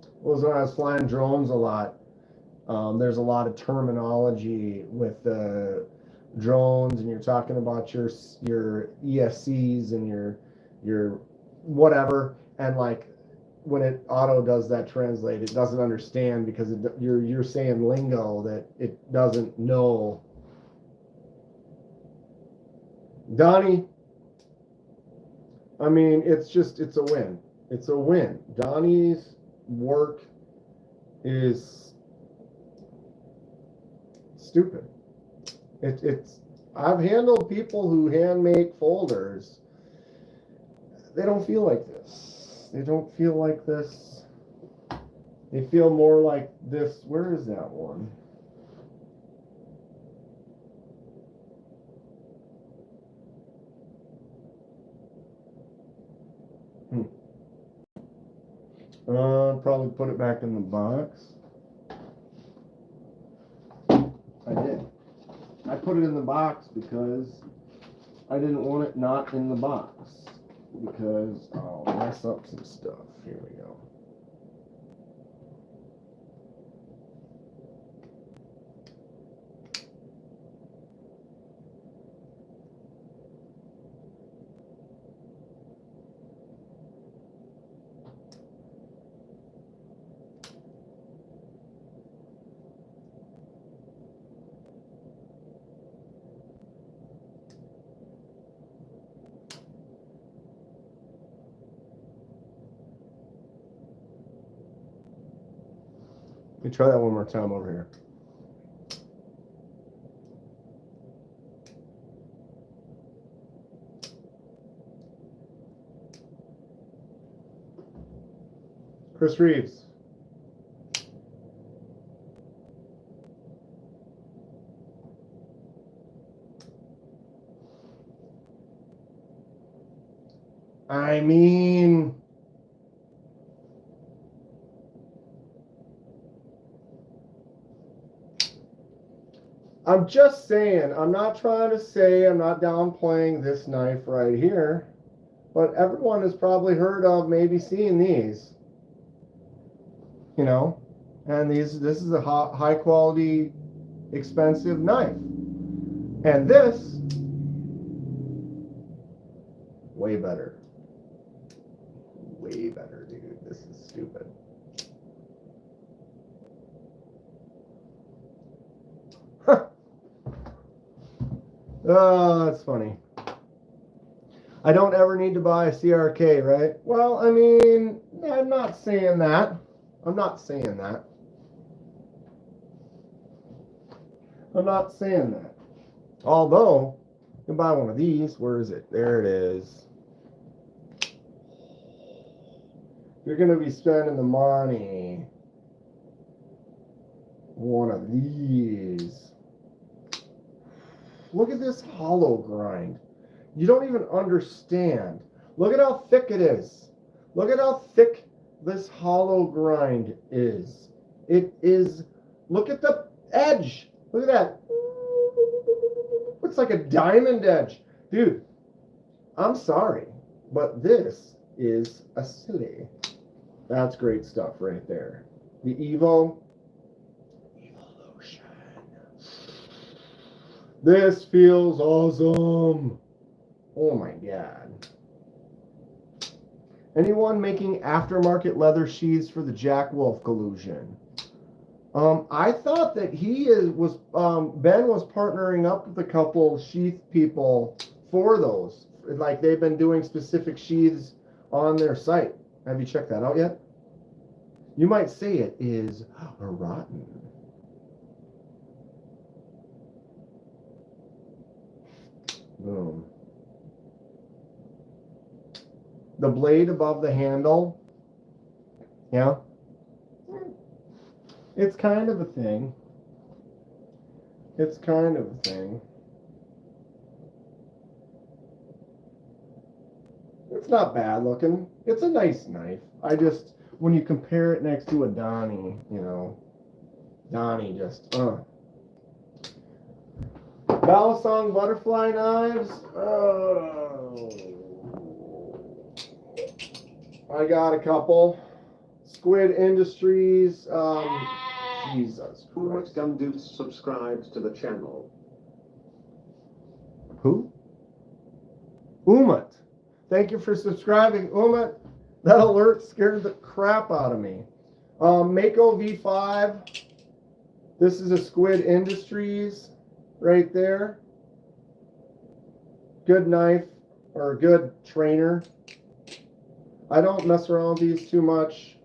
It was when I was flying drones a lot. There's a lot of terminology with the drones, and you're talking about your ESCs and your whatever, and like when it auto does that translate, it doesn't understand because you're saying lingo that it doesn't know. Donnie, I mean, it's a win. It's a win. Donnie's work is stupid. It's I've handled people who hand make folders. They don't feel like this. They don't feel like this. They feel more like this. Where is that one? Probably put it back in the box. I did. I put it in the box because I didn't want it not in the box. Because I'll mess up some stuff. Here we go. Let me try that one more time over here. Chris Reeves. I mean, I'm just saying, I'm not trying to say, I'm not downplaying this knife right here, but everyone has probably heard of, maybe seen these, you know, and this is a high quality, expensive knife. And this, way better. Way better, dude. This is stupid. Oh, that's funny. I don't ever need to buy a CRK, right? Well, I mean, I'm not saying that. I'm not saying that. I'm not saying that. Although, you can buy one of these. Where is it? There it is. You're going to be spending the money. One of these. Look at this hollow grind. You don't even understand. Look at how thick it is. Look at how thick this hollow grind is. It is, look at the edge. Look at that. It's like a diamond edge. Dude, I'm sorry, but this is a silly. That's great stuff right there. The Evo lotion. This feels awesome. Oh my God. Anyone making aftermarket leather sheaths for the Jack Wolf collusion? I thought that Ben was partnering up with a couple sheath people for those. Like they've been doing specific sheaths on their site. Have you checked that out yet? You might say it is rotten. Boom. The blade above the handle. Yeah. It's kind of a thing. It's kind of a thing. It's not bad looking. It's a nice knife. I just, when you compare it next to a Donnie, you know, Donnie just, Balisong butterfly knives. Oh. I got a couple. Squid Industries. Jesus Who Christ. Gumdude subscribed to the channel? Who? Umut. Thank you for subscribing. Uma, that alert scared the crap out of me. Mako V5. This is a Squid Industries right there. Good knife or a good trainer. I don't mess around with these too much,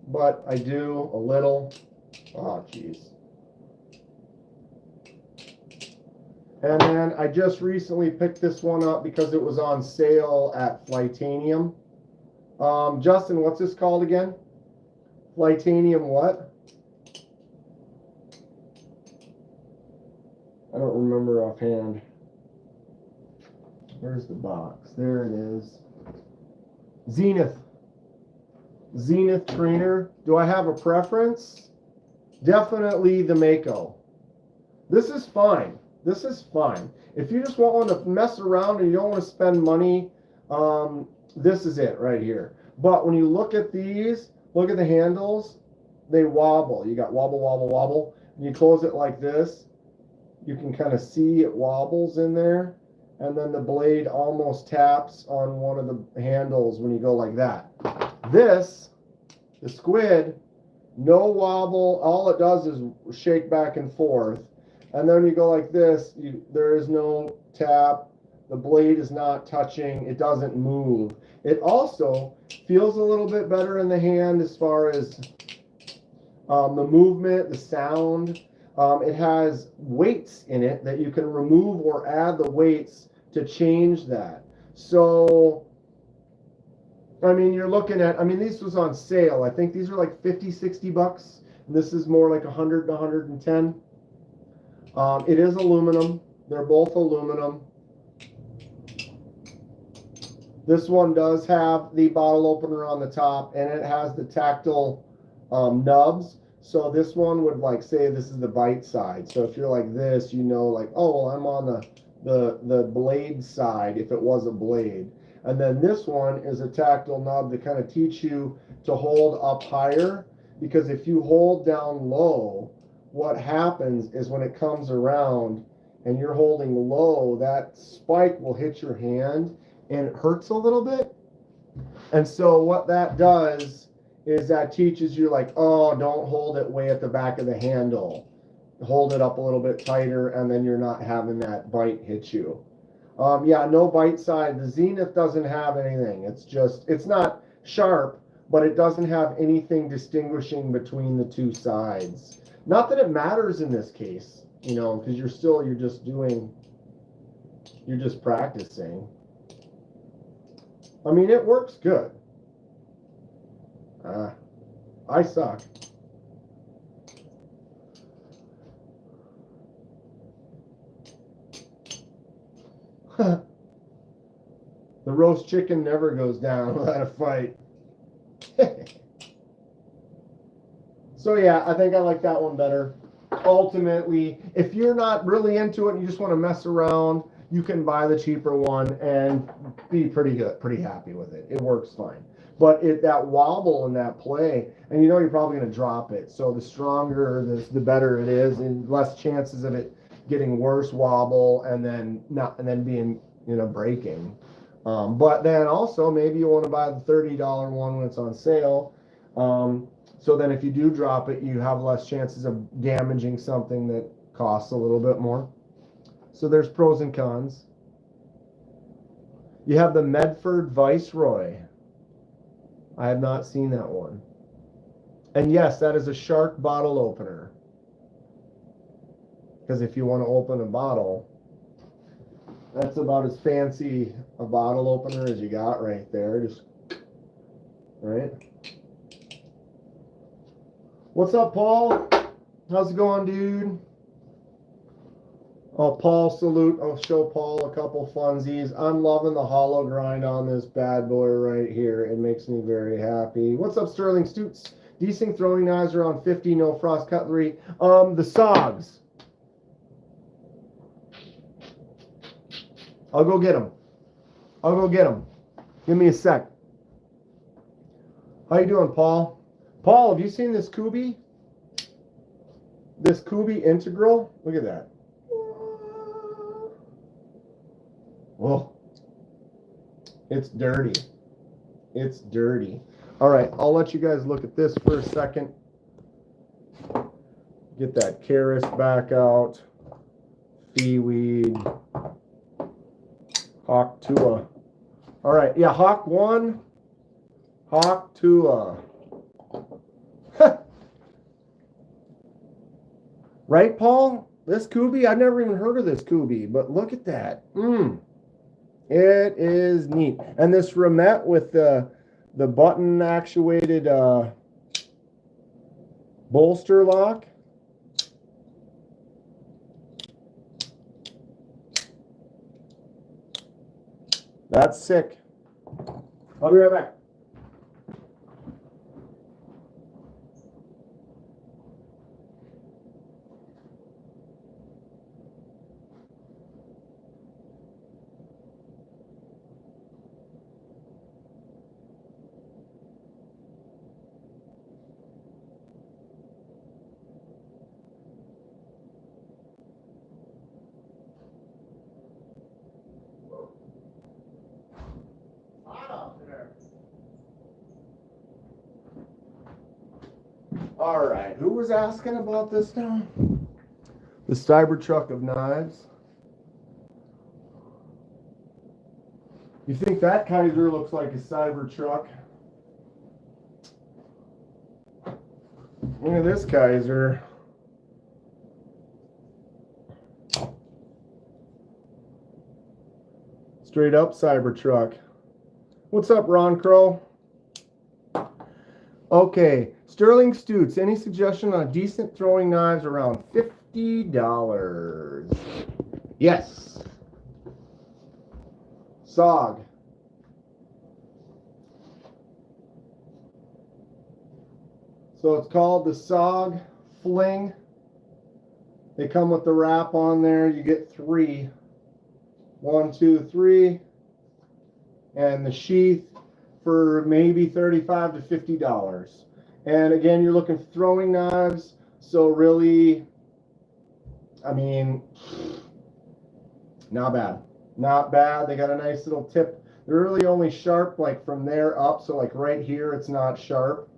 but I do a little. Oh, jeez. And then I just recently picked this one up because it was on sale at Flightanium. Justin, what's this called again? Flightanium what? I don't remember offhand. Where's the box? There it is. Zenith. Zenith trainer. Do I have a preference? Definitely the Mako. This is fine. This is fine. If you just want one to mess around and you don't want to spend money, this is it right here. But when you look at these, look at the handles, they wobble. You got wobble, wobble, wobble. And you close it like this, you can kind of see it wobbles in there. And then the blade almost taps on one of the handles when you go like that. This, the Squid, no wobble. All it does is shake back and forth. And then when you go like this, there is no tap. The blade is not touching. It doesn't move. It also feels a little bit better in the hand as far as the movement, the sound. It has weights in it that you can remove or add the weights to change that. So, I mean, you're looking at, I mean, this was on sale. I think these are like 50, 60 bucks. This is more like 100 to 110. It is aluminum. They're both aluminum. This one does have the bottle opener on the top, and it has the tactile nubs. So this one would, like, say this is the bite side. So if you're like this, you know, like, oh, well, I'm on the blade side if it was a blade. And then this one is a tactile nub to kind of teach you to hold up higher, because if you hold down low, what happens is when it comes around and you're holding low, that spike will hit your hand and it hurts a little bit. And so what that does is that teaches you, like, oh, don't hold it way at the back of the handle. Hold it up a little bit tighter, and then you're not having that bite hit you. Yeah, no bite side. The Zenith doesn't have anything. It's just, it's not sharp, but it doesn't have anything distinguishing between the two sides. Not that it matters in this case, you know, because you're just practicing. I mean, it works good. I suck. The roast chicken never goes down without a fight. So yeah, I think I like that one better. Ultimately, if you're not really into it and you just want to mess around, you can buy the cheaper one and be pretty happy with it. It works fine. But that wobble and that play, and you know you're probably going to drop it. So the stronger, the better it is, and less chances of it getting worse wobble and then being, you know, breaking. But then also maybe you want to buy the $30 one when it's on sale. So then if you do drop it, you have less chances of damaging something that costs a little bit more. So there's pros and cons. You have the Medford Viceroy. I have not seen that one. And yes, that is a shark bottle opener. Because if you want to open a bottle, that's about as fancy a bottle opener as you got right there. Just, right? What's up, Paul? How's it going, dude? Oh, Paul, salute. I'll show Paul a couple funsies. I'm loving the hollow grind on this bad boy right here. It makes me very happy. What's up, Sterling Stoots? Desync throwing knives are on 50, no frost cutlery. The SOGs. I'll go get them. I'll go get them. Give me a sec. How you doing, Paul? Paul, have you seen this Kooby? This Kooby integral? Look at that. Well, It's dirty. It's dirty. All right, I'll let you guys look at this for a second. Get that Caris back out. Feeweed. Hawk Tua. All right, yeah, Hawk 1. Hawk Tua. Right, Paul? This Kooby, I've never even heard of this Kooby, but look at that. It is neat. And this Ramette with the button actuated bolster lock. That's sick. I'll be right back. All right, who was asking about this now? The Cybertruck of knives. You think that Kizer looks like a Cybertruck? Look at this Kizer. Straight up Cybertruck. What's up, Ron Crow? Okay, Sterling Stutes, any suggestion on decent throwing knives around $50? Yes. SOG. So it's called the SOG Fling. They come with the wrap on there. You get 3. 1, 2, 3. And the sheath for maybe $35 to $50. And again, you're looking for throwing knives. So really, I mean, not bad. Not bad. They got a nice little tip. They're really only sharp like from there up. So like right here, it's not sharp,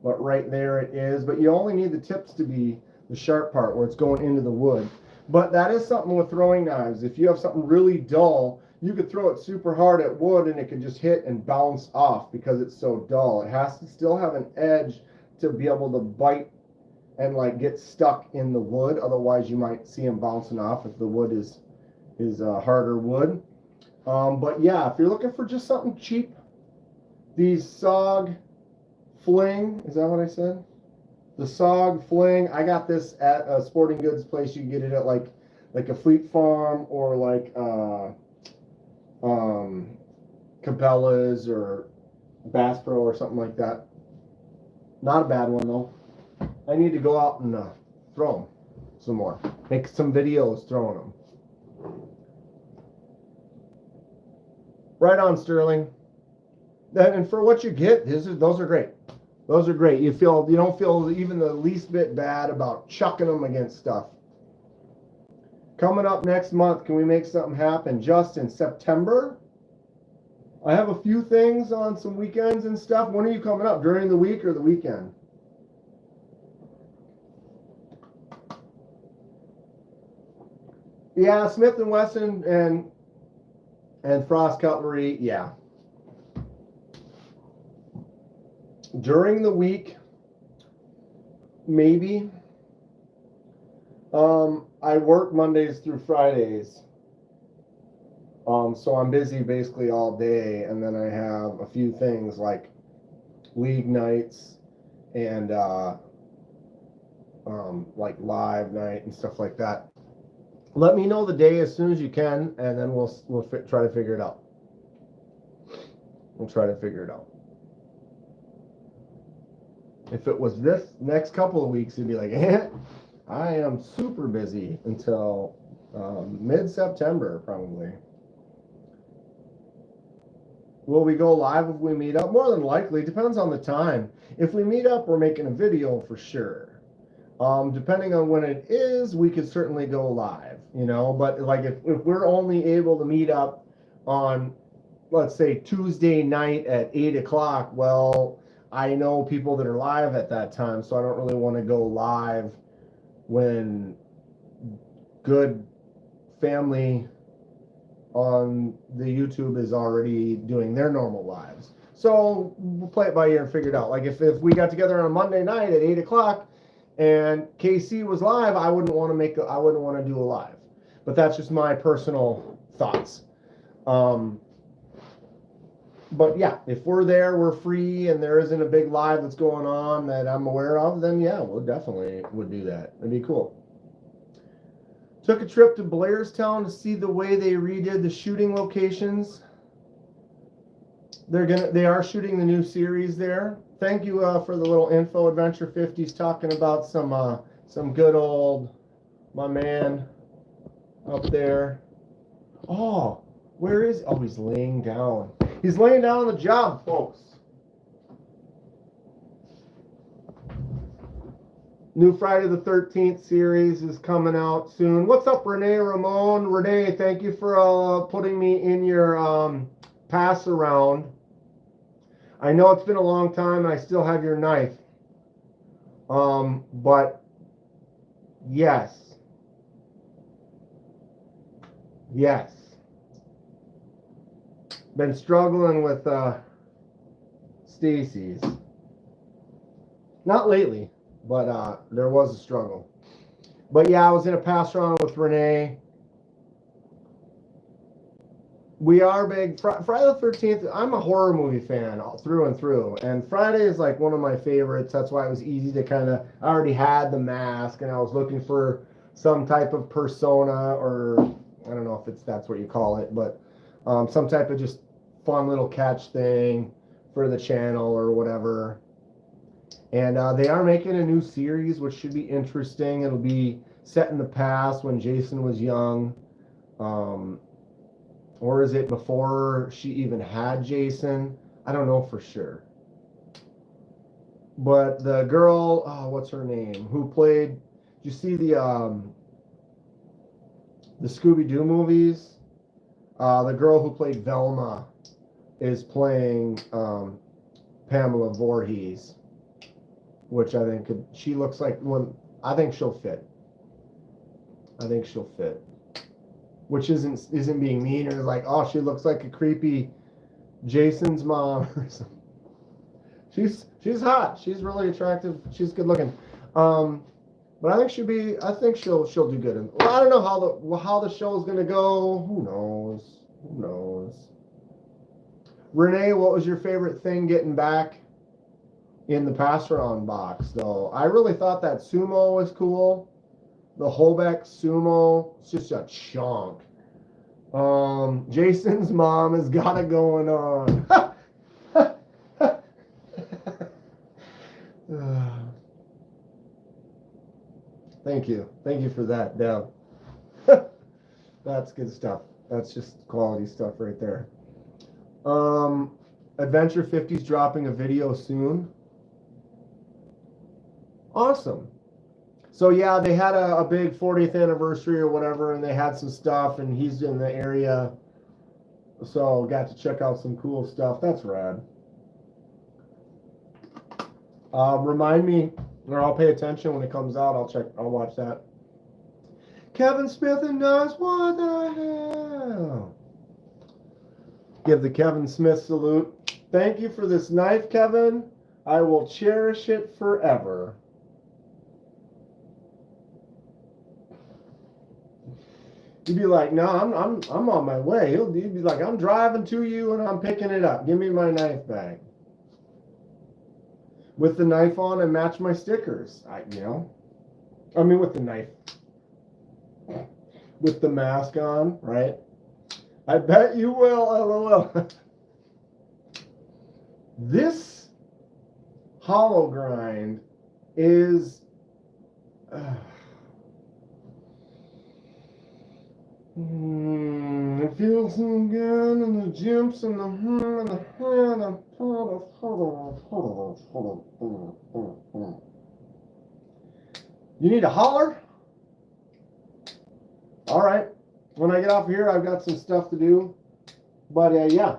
but right there it is. But you only need the tips to be the sharp part where it's going into the wood. But that is something with throwing knives. If you have something really dull, you could throw it super hard at wood and it can just hit and bounce off because it's so dull. It has to still have an edge to be able to bite and like get stuck in the wood. Otherwise, you might see them bouncing off if the wood is harder wood. But yeah, if you're looking for just something cheap, these SOG Fling, is that what I said? The SOG Fling. I got this at a sporting goods place. You can get it at like a Fleet Farm or like Cabela's or Bass Pro or something like that. Not a bad one though. I need to go out and throw them some more. Make some videos throwing them. Right on, Sterling. And for what you get, those are great. Those are great. You don't feel even the least bit bad about chucking them against stuff. Coming up next month, can we make something happen? Just in September, I have a few things on some weekends and stuff. When are you coming up? During the week or the weekend? Yeah, Smith & Wesson and Frost Cutlery, yeah. During the week, maybe. I work Mondays through Fridays. So I'm busy basically all day, and then I have a few things like league nights and like live night and stuff like that. Let me know the day as soon as you can, and then we'll try to figure it out. We'll try to figure it out. If it was this next couple of weeks, it'd be like, I am super busy until mid-September, probably. Will we go live if we meet up? More than likely. Depends on the time. If we meet up, we're making a video for sure. Depending on when it is, we could certainly go live, you know. But like if we're only able to meet up on let's say Tuesday night at 8 o'clock, well, I know people that are live at that time, so I don't really want to go live when good family on the YouTube is already doing their normal lives. So we'll play it by ear and figure it out. Like if we got together on a Monday night at 8 o'clock and KC was live, I wouldn't want to do a live. But that's just my personal thoughts. But yeah, if we're there, we're free, and there isn't a big live that's going on that I'm aware of, then yeah, we'll definitely would do that. It'd be cool. Took a trip to Blairstown to see the way they redid the shooting locations. They are shooting the new series there. Thank you for the little info. Adventure 50's talking about some good old my man up there. Oh, where is? Oh, he's laying down. He's laying down on the job, folks. New Friday the 13th series is coming out soon. What's up, Renee Ramon? Renee, thank you for putting me in your pass around. I know it's been a long time. I still have your knife. But yes. Yes. Been struggling with Stacy's. Not lately, but there was a struggle. But yeah, I was in a pass around with Renee. We are big. Friday the 13th, I'm a horror movie fan through and through. And Friday is like one of my favorites. That's why it was easy to kind of, I already had the mask and I was looking for some type of persona, or I don't know if that's what you call it, but some type of just fun little catch thing for the channel or whatever. And they are making a new series, which should be interesting. It'll be set in the past when Jason was young. Or is it before she even had Jason? I don't know for sure. But the girl, oh, what's her name? Who played? Did you see the Scooby-Doo movies? The girl who played Velma is playing Pamela Voorhees, which I think she looks like one. I think she'll fit. I think she'll fit. Which isn't being mean or like, oh, she looks like a creepy Jason's mom or something. She's hot. She's really attractive. She's good looking. But I think she'll do good. And I don't know how the show is gonna go. Who knows? Who knows? Renee, what was your favorite thing getting back in the pass around box though? I really thought that sumo was cool. The Holbeck sumo, it's just a chunk. Jason's mom has got it going on. Thank you for that, Deb. That's good stuff. That's just quality stuff right there. Adventure 50's dropping a video soon. Awesome. So yeah, they had a big 40th anniversary or whatever, and they had some stuff, and he's in the area, so got to check out some cool stuff. That's rad. Remind me, or I'll pay attention when it comes out. I'll watch that. Kevin Smith and Nas, what the hell? Give the Kevin Smith salute. Thank you for this knife, Kevin. I will cherish it forever. You'd be like, no, I'm on my way. He'd be like, I'm driving to you and I'm picking it up. Give me my knife back. With the knife on and match my stickers. With the knife. With the mask on, right? I bet you will, LOL. This hollow grind is... it feels so good, and the jumps and the You need a holler? All right. When I get off here, I've got some stuff to do. But yeah,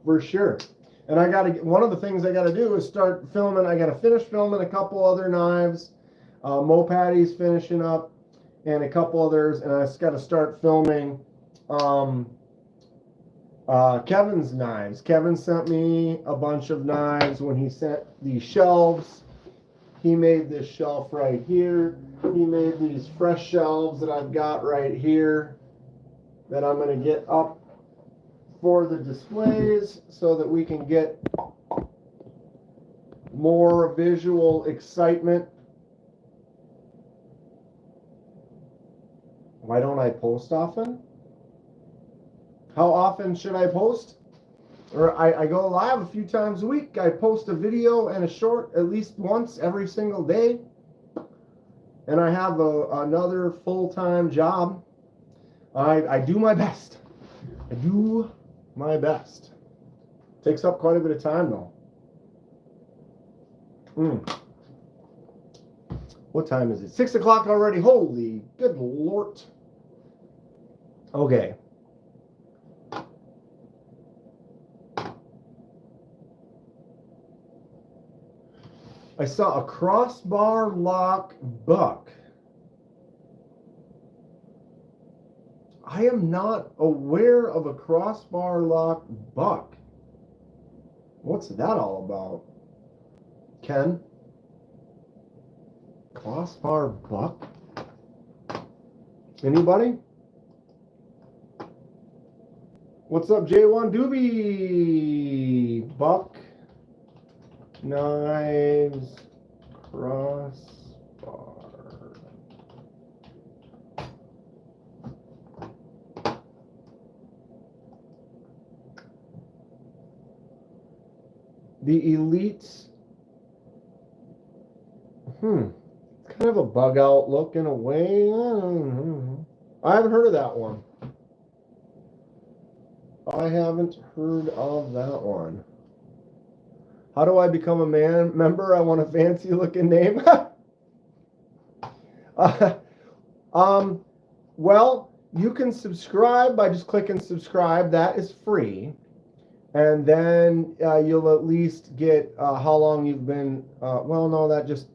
for sure. And I gotta, one of the things I gotta do is start filming. I gotta finish filming a couple other knives. Mopatty's finishing up, and a couple others, and I just gotta start filming Kevin's knives. Kevin sent me a bunch of knives when he sent these shelves. He made this shelf right here. He made these fresh shelves that I've got right here that I'm going to get up for the displays so that we can get more visual excitement. Why don't I post often? How often should I post? Or I go live a few times a week. I post a video and a short at least once every single day. And I have another full-time job. I do my best. I do my best. Takes up quite a bit of time though. What time is it? 6 o'clock already. Holy good Lord. Okay. I saw a crossbar lock buck. I am not aware of a crossbar lock buck. What's that all about? Ken? Crossbar buck? Anybody? What's up, J1 Doobie? Buck. Knives, crossbar. The Elite. It's kind of a bug out look in a way. I haven't heard of that one. I haven't heard of that one. How do I become a member? I want a fancy looking name. Well, you can subscribe by just clicking subscribe. That is free. And then you'll at least get how long you've been. Well, no, that just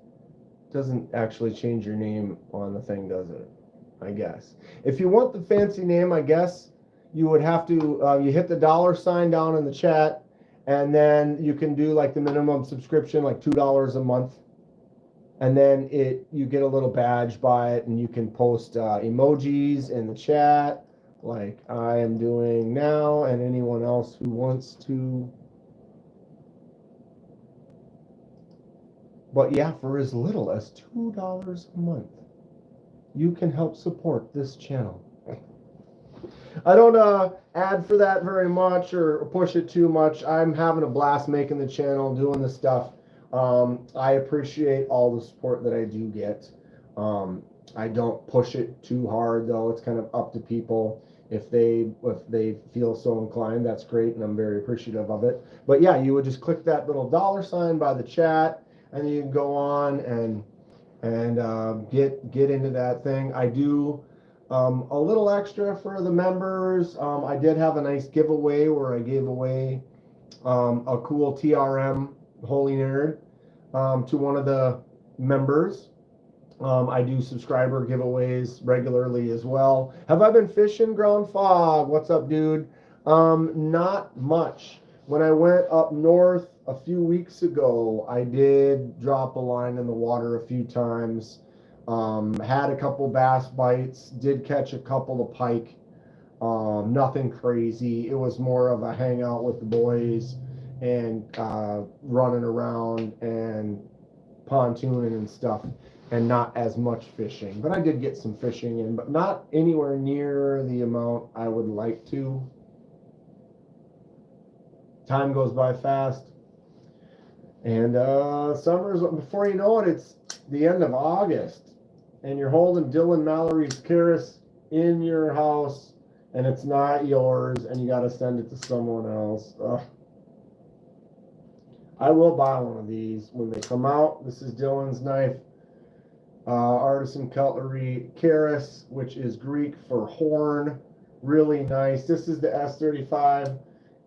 doesn't actually change your name on the thing, does it? I guess. If you want the fancy name, I guess you would have to, you hit the $sign down in the chat. And then you can do like the minimum subscription, like $2 a month. And then you get a little badge by it, and you can post emojis in the chat, like I am doing now, and anyone else who wants to. But yeah, for as little as $2 a month, you can help support this channel. I don't ad for that very much or push it too much. I'm having a blast making the channel, doing this stuff. I appreciate all the support that I do get. I don't push it too hard though. It's kind of up to people. If they feel so inclined, that's great, and I'm very appreciative of it. But yeah, you would just click that little $sign by the chat, and you can go on and get into that thing. I do a little extra for the members. I did have a nice giveaway where I gave away a cool TRM Holy Nerd to one of the members. I do subscriber giveaways regularly as well. Have I been fishing, Ground Fog? What's up, dude? Not much. When I went up north a few weeks ago, I did drop a line in the water a few times. Had a couple bass bites, did catch a couple of pike. Nothing crazy. It was more of a hangout with the boys and running around and pontooning and stuff, and not as much fishing. But I did get some fishing in, but not anywhere near the amount I would like to. Time goes by fast. And summer's, before you know it, it's the end of August. And you're holding Dylan Mallerie's Caris in your house, and it's not yours, and you got to send it to someone else. Ugh. I will buy one of these when they come out. This is Dylan's knife. Artisan Cutlery Caris, which is Greek for horn. Really nice. This is the S35.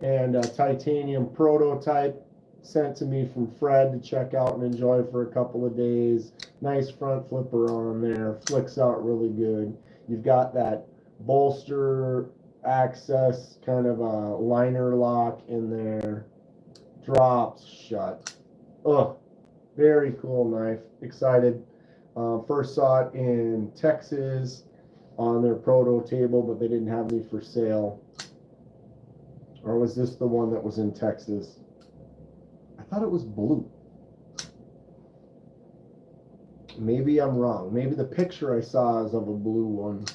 and a titanium prototype sent to me from Fred to check out and enjoy for a couple of days. Nice front flipper on there, flicks out really good. You've got that bolster access kind of a liner lock in there, drops shut. Oh, very cool knife. Excited. First saw it in Texas on their proto table, but they didn't have any for sale. Or was this the one that was in Texas? I thought it was blue. Maybe I'm wrong. Maybe the picture I saw is of a blue one.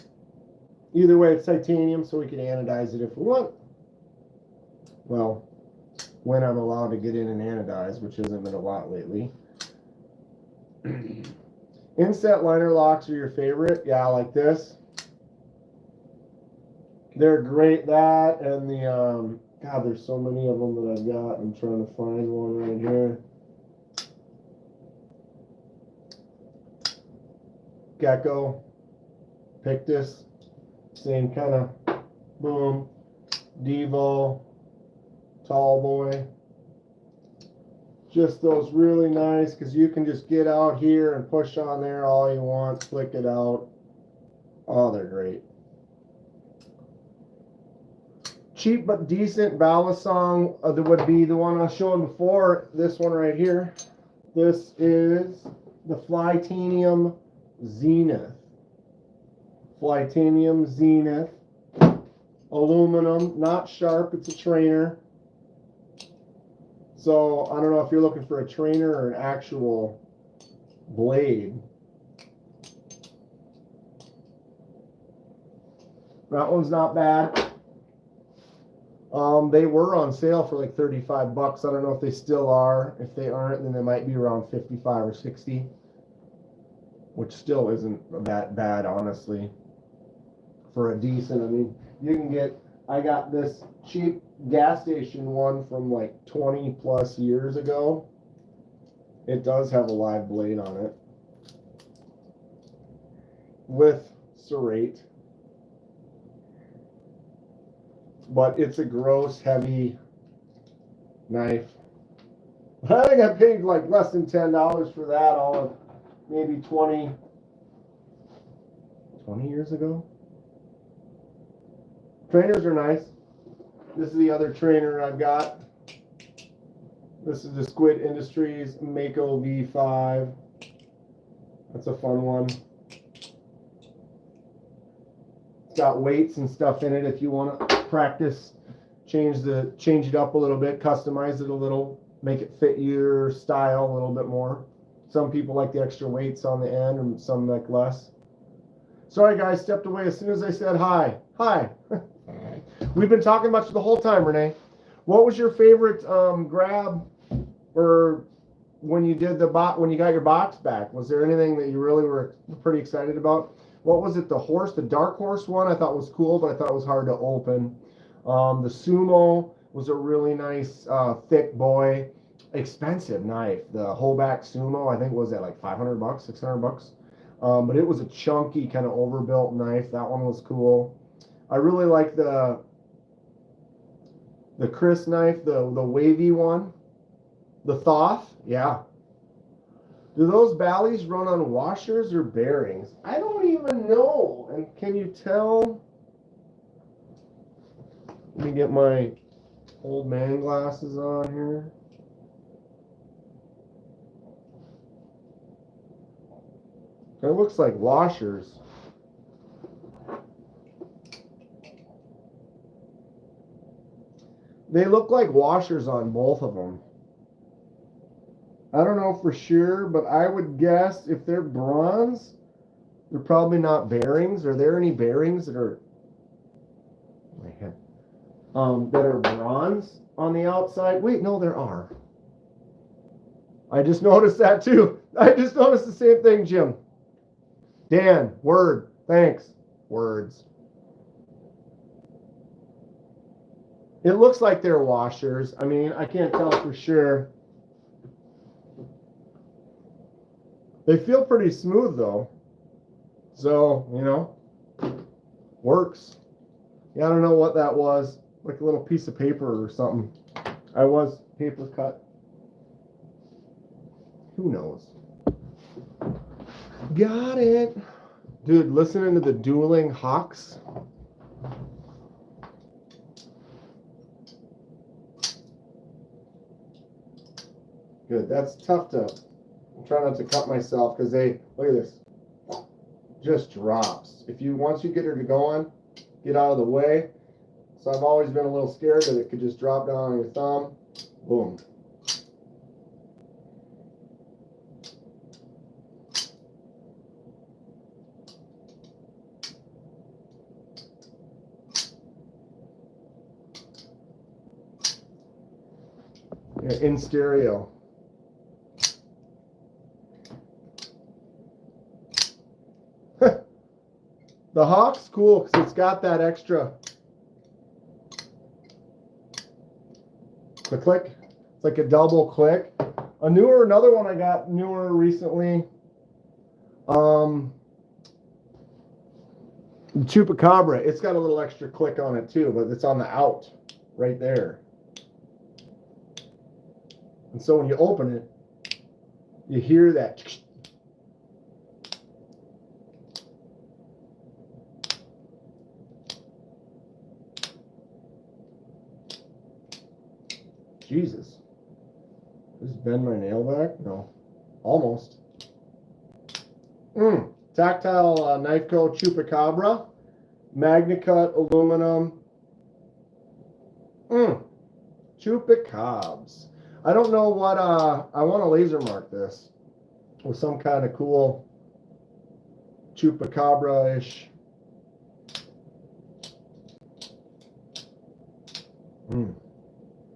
Either way, it's titanium, so we can anodize it if we want. Well, when I'm allowed to get in and anodize, which hasn't been a lot lately. Inset liner locks are your favorite? Yeah, like this. They're great. That and the God, there's so many of them that I've got. I'm trying to find one right here. Gecko, Pictus, same kind of boom. Devo, Tall Boy. Just those really nice because you can just get out here and push on there all you want, flick it out. Oh, they're great. Cheap but decent Balisong that would be the one I was showing before. This one right here. This is the Flytanium Zenith. Flytanium Zenith. Aluminum, not sharp, it's a trainer. So I don't know if you're looking for a trainer or an actual blade. That one's not bad. They were on sale for like 35 bucks. I don't know if they still are. If they aren't, then they might be around 55 or 60, which still isn't that bad, honestly, for a decent. I mean, you can get, I got this cheap gas station one from like 20 plus years ago. It does have a live blade on it with serrate. But it's a gross, heavy knife. I think I paid like less than $10 for that all of maybe 20 years ago. Trainers are nice. This is the other trainer I've got. This is the Squid Industries Mako V5. That's a fun one. It's got weights and stuff in it if you want to practice, change it up a little bit, customize it a little, make it fit your style a little bit more. Some people like the extra weights on the end and some like less. Sorry guys, stepped away as soon as I said hi. Hi. We've been talking much the whole time, Renee. What was your favorite grab or when you did when you got your box back? Was there anything that you really were pretty excited about? What was it? The dark horse one I thought was cool, but I thought it was hard to open. The Sumo was a really nice, thick boy, expensive knife. The Hoback Sumo, I think, was at like 500 bucks, 600 bucks. But it was a chunky, kind of overbuilt knife. That one was cool. I really like the Chris knife, the wavy one. The Thoth, yeah. Do those Bally's run on washers or bearings? I don't even know. And can you tell? Let me get my old man glasses on here. It looks like washers. They look like washers on both of them. I don't know for sure, but I would guess if they're bronze, they're probably not bearings. Are there any bearings that are bronze on the outside? Wait, no, there are. I just noticed that too. I just noticed the same thing, Jim. Dan, word, thanks. Words. It looks like they're washers. I mean, I can't tell for sure. They feel pretty smooth though. So, you know, works. Yeah, I don't know what that was. like a little piece of paper or something. I was paper cut. Who knows? Got it. Dude, listening to the dueling hawks. Good. That's tough to. I'm trying not to cut myself because they, look at this, just drops. If you, once you get her to going, get out of the way. So I've always been a little scared that it could just drop down on your thumb. Boom. Yeah, in stereo. The Hawk's cool because it's got that extra the click. It's like a double click. Another one I got newer recently. The Chupacabra. It's got a little extra click on it too, but it's on the out right there. And so when you open it, you hear that. Jesus. Just bend my nail back? No. Almost. Tactile Knife Co. Chupacabra. MagnaCut aluminum. Chupacabs. I don't know what, I want to laser mark this with some kind of cool Chupacabra-ish.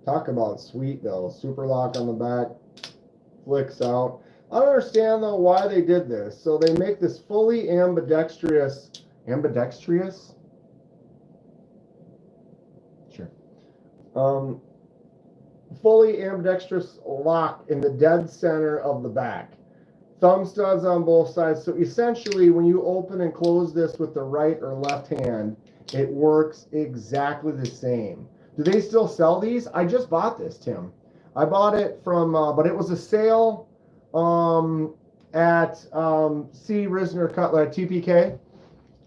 Talk about sweet though. Super lock on the back, flicks out. I don't understand though why they did this. So they make this fully ambidextrous, sure. Fully ambidextrous lock in the dead center of the back. Thumb studs on both sides. So essentially when you open and close this with the right or left hand, it works exactly the same. Do they still sell these? I just bought this, Tim. I bought it from, but it was a sale at C. Risner Cutler, TPK.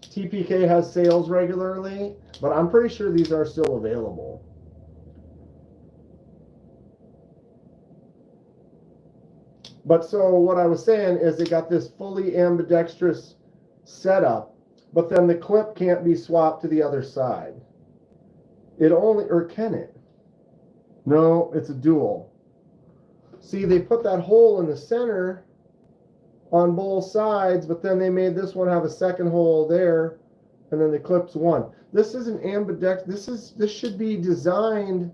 TPK has sales regularly, but I'm pretty sure these are still available. But so what I was saying is they got this fully ambidextrous setup, but then the clip can't be swapped to the other side. It only, or can it? No, it's a dual. See, they put that hole in the center on both sides, but then they made this one have a second hole there, and then the clip's one. This is an ambidextrous. This should be designed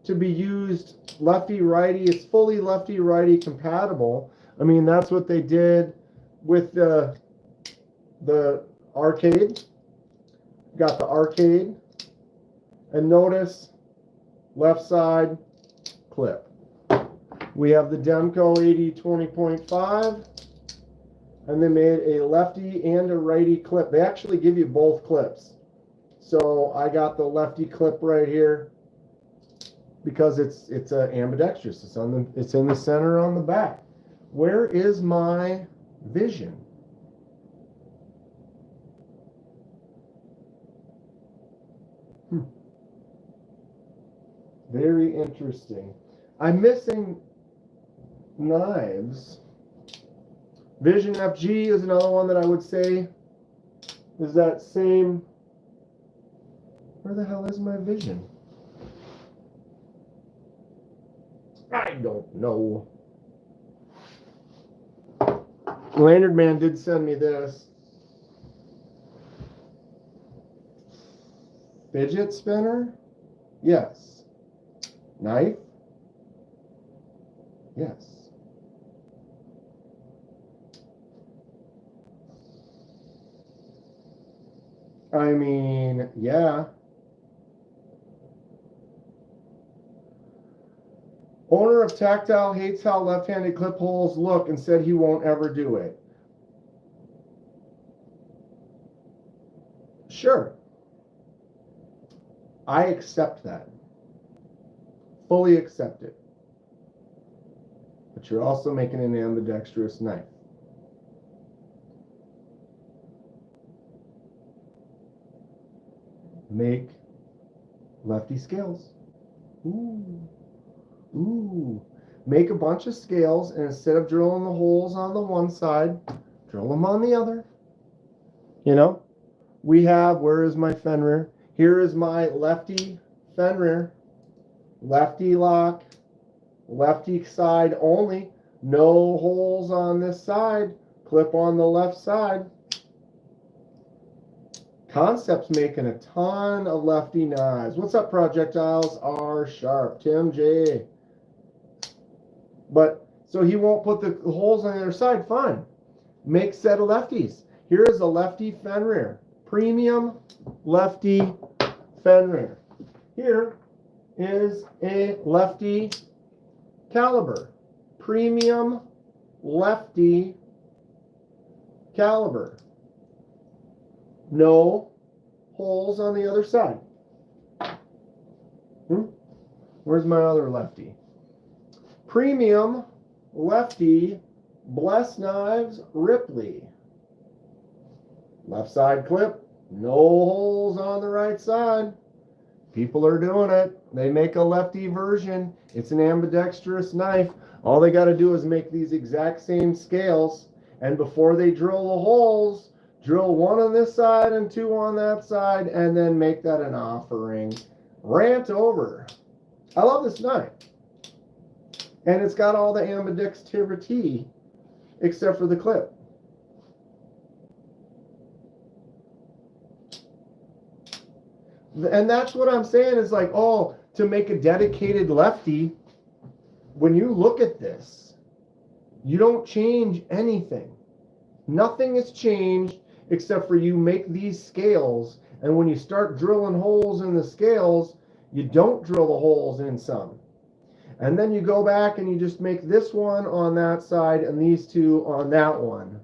to be used lefty-righty. It's fully lefty-righty compatible. I mean, that's what they did with the arcade. Got the arcade. And notice, left side, clip. We have the Demco 80-20.5, and they made a lefty and a righty clip. They actually give you both clips. So I got the lefty clip right here because it's a ambidextrous. It's in the center on the back. Where is my vision? Very interesting. I'm missing knives. Vision FG is another one that I would say is that same. Where the hell is my vision? I don't know. Lanyard Man did send me this. Fidget spinner? Yes. Knife? Yes. I mean, yeah. Owner of Tactile hates how left-handed clip holes look and said he won't ever do it. Sure. I accept that. Fully accept it. But you're also making an ambidextrous knife. Make lefty scales. Ooh. Ooh. Make a bunch of scales, and instead of drilling the holes on the one side, drill them on the other. You know, we have, where is my Fenrir? Here is my lefty Fenrir. Lefty lock, lefty side only. No holes on this side. Clip on the left side. Concept's making a ton of lefty knives. What's up, projectiles are sharp? Tim J. But, so he won't put the holes on the other side. Fine. Make set of lefties. Here is a lefty Fenrir. Premium lefty Fenrir. Here is a lefty caliber. Premium lefty caliber. No holes on the other side. Where's my other lefty? Premium lefty Bless Knives Ripley. Left side clip. No holes on the right side. People are doing it. They make a lefty version. It's an ambidextrous knife. All they got to do is make these exact same scales. And before they drill the holes, drill one on this side and two on that side, and then make that an offering. Rant over. I love this knife. And it's got all the ambidexterity except for the clip. And that's what I'm saying is like, oh, to make a dedicated lefty, when you look at this, you don't change anything. Nothing has changed except for you make these scales. And when you start drilling holes in the scales, you don't drill the holes in some. And then you go back and you just make this one on that side and these two on that one.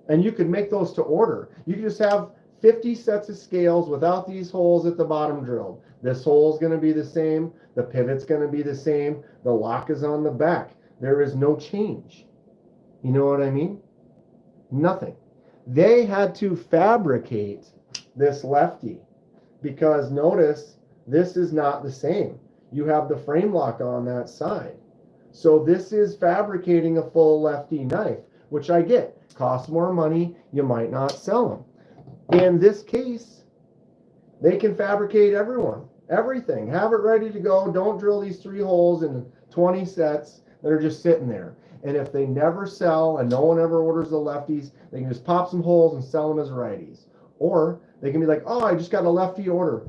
And you could make those to order. You can just have 50 sets of scales without these holes at the bottom drilled. This hole is going to be the same. The pivot's going to be the same. The lock is on the back. There is no change. You know what I mean? Nothing. They had to fabricate this lefty because notice this is not the same. You have the frame lock on that side. So this is fabricating a full lefty knife, which I get. Costs more money. You might not sell them. In this case, they can fabricate everything. Have it ready to go. Don't drill these 3 holes in 20 sets that are just sitting there. And if they never sell and no one ever orders the lefties, they can just pop some holes and sell them as righties. Or they can be like, oh, I just got a lefty order.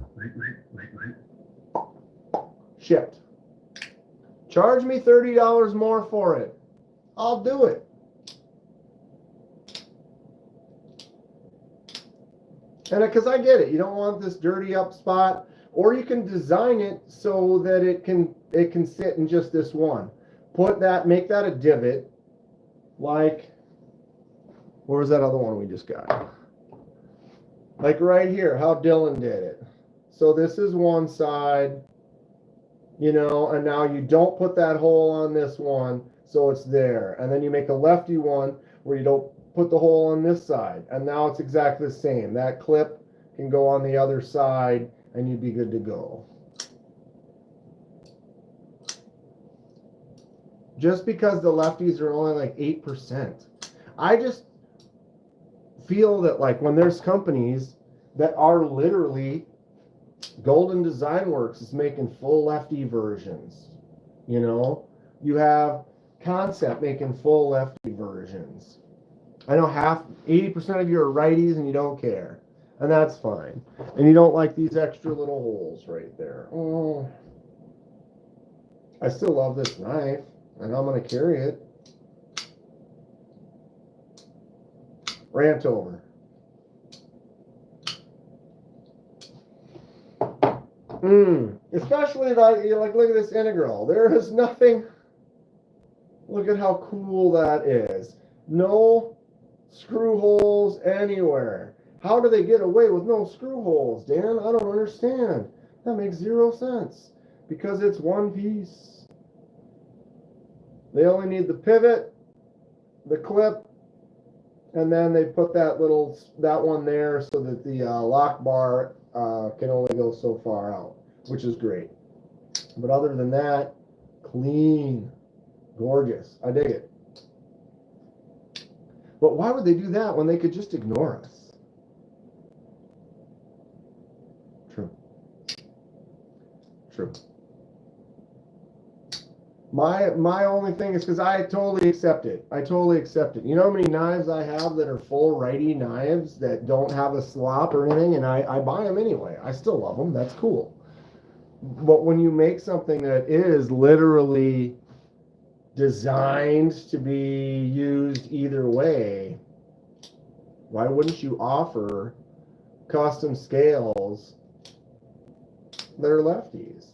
Shipped. Charge me $30 more for it. I'll do it. And because I get it, you don't want this dirty up spot, or you can design it so that it can sit in just this one. Make that a divot, like, where was that other one we just got? Like right here, how Dylan did it. So this is one side, you know, and now you don't put that hole on this one, so it's there. And then you make a lefty one where you don't put the hole on this side, and now it's exactly the same. That clip can go on the other side and you'd be good to go. Just because the lefties are only like 8%. I just feel that like when there's companies that are literally, Golden Design Works is making full lefty versions. You know, you have Concept making full lefty versions. I know 80% of you are righties and you don't care. And that's fine. And you don't like these extra little holes right there. Oh, I still love this knife, and I'm going to carry it. Rant over. Especially like look at this integral. There is nothing. Look at how cool that is. No screw holes anywhere. How do they get away with no screw holes, Dan? I don't understand. That makes 0 sense. Because it's one piece. They only need the pivot, the clip, and then they put that one there so that the lock bar can only go so far out, which is great. But other than that, clean, gorgeous. I dig it. But why would they do that when they could just ignore us? True. True. My only thing is because I totally accept it. I totally accept it. You know how many knives I have that are full righty knives that don't have a slop or anything, and I buy them anyway. I still love them. That's cool. But when you make something that is literally designed to be used either way, why wouldn't you offer custom scales that are lefties?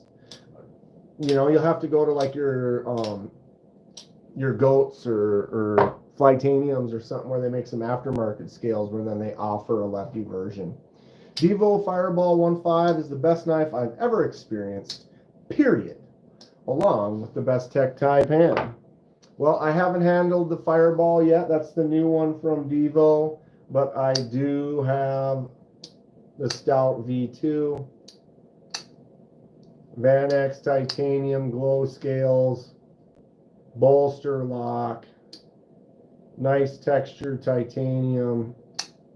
You know, you'll have to go to like your goats or Flytaniums or something where they make some aftermarket scales where then they offer a lefty version. Devo Fireball 1.5 is the best knife I've ever experienced, period, along with the best tech tie pan. Well, I haven't handled the Fireball yet. That's the new one from Devo, but I do have the Stout V2. Vanex titanium glow scales, bolster lock, nice textured titanium.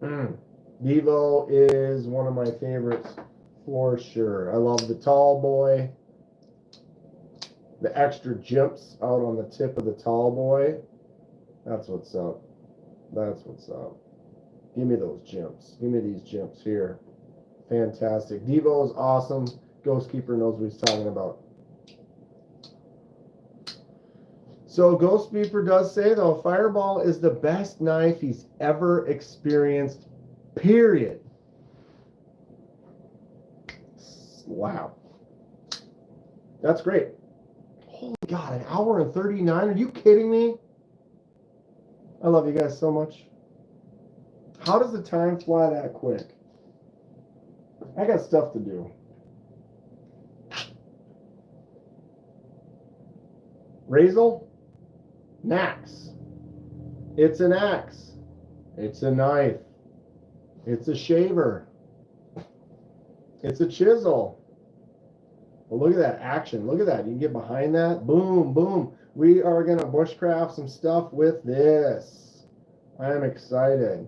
Devo is one of my favorites for sure. I love the tall boy, the extra jimps out on the tip of the tall boy. That's what's up. That's what's up. Give me those jimps. Give me these jimps here. Fantastic. Devo is awesome. Ghost Keeper knows what he's talking about. So Ghost Keeper does say, though, Fireball is the best knife he's ever experienced, period. Wow. That's great. Holy God, an hour and 39? Are you kidding me? I love you guys so much. How does the time fly that quick? I got stuff to do. Razel? Nax. It's an axe. It's a knife. It's a shaver. It's a chisel. Well, look at that action. Look at that. You can get behind that. Boom, boom. We are going to bushcraft some stuff with this. I am excited.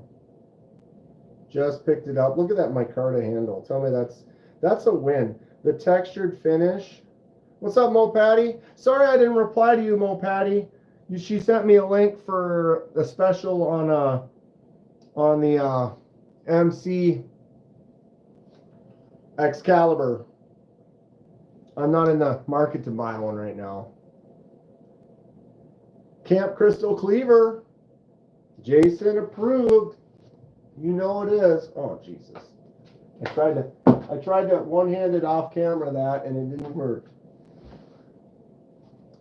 Just picked it up. Look at that micarta handle. Tell me that's a win. The textured finish. What's up, Mo Patty? Sorry I didn't reply to you, Mo Patty. She sent me a link for a special on the MC Excalibur. I'm not in the market to buy one right now. Camp Crystal Cleaver. Jason approved. You know it is. Oh, Jesus. I tried to one-handed off camera that and it didn't work.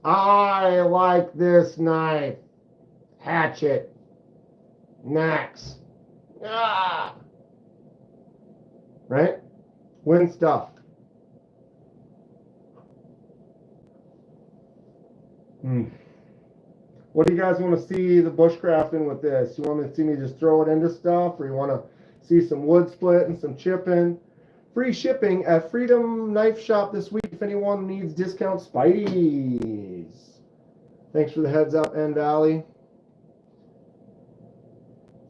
I like this knife. Hatchet. Nax. Ah. Right? Win stuff. What do you guys want to see the bushcrafting with this? You want to see me just throw it into stuff, or you want to see some wood split and some chipping? Free shipping at Freedom Knife Shop this week if anyone needs discount Spideys. Thanks for the heads up, N Valley.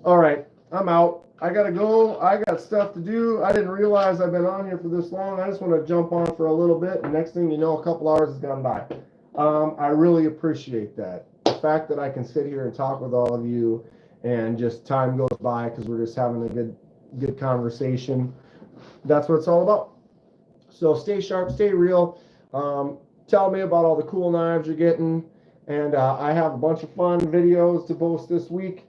All right, I'm out. I got to go. I got stuff to do. I didn't realize I've been on here for this long. I just want to jump on for a little bit, and next thing you know, a couple hours has gone by. I really appreciate that. The fact that I can sit here and talk with all of you and just time goes by because we're just having a good conversation. That's what it's all about. So stay sharp, stay real. Tell me about all the cool knives you're getting. And I have a bunch of fun videos to post this week.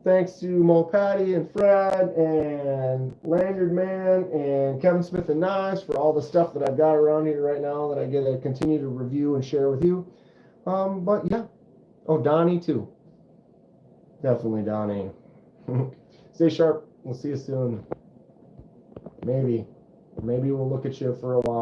Thanks to Mo Patty and Fred and Lanyard Man and Kevin Smith and Knives for all the stuff that I've got around here right now that I get to continue to review and share with you. But yeah. Oh, Donnie too. Definitely Donnie. Stay sharp. We'll see you soon. Maybe we'll look at you for a while.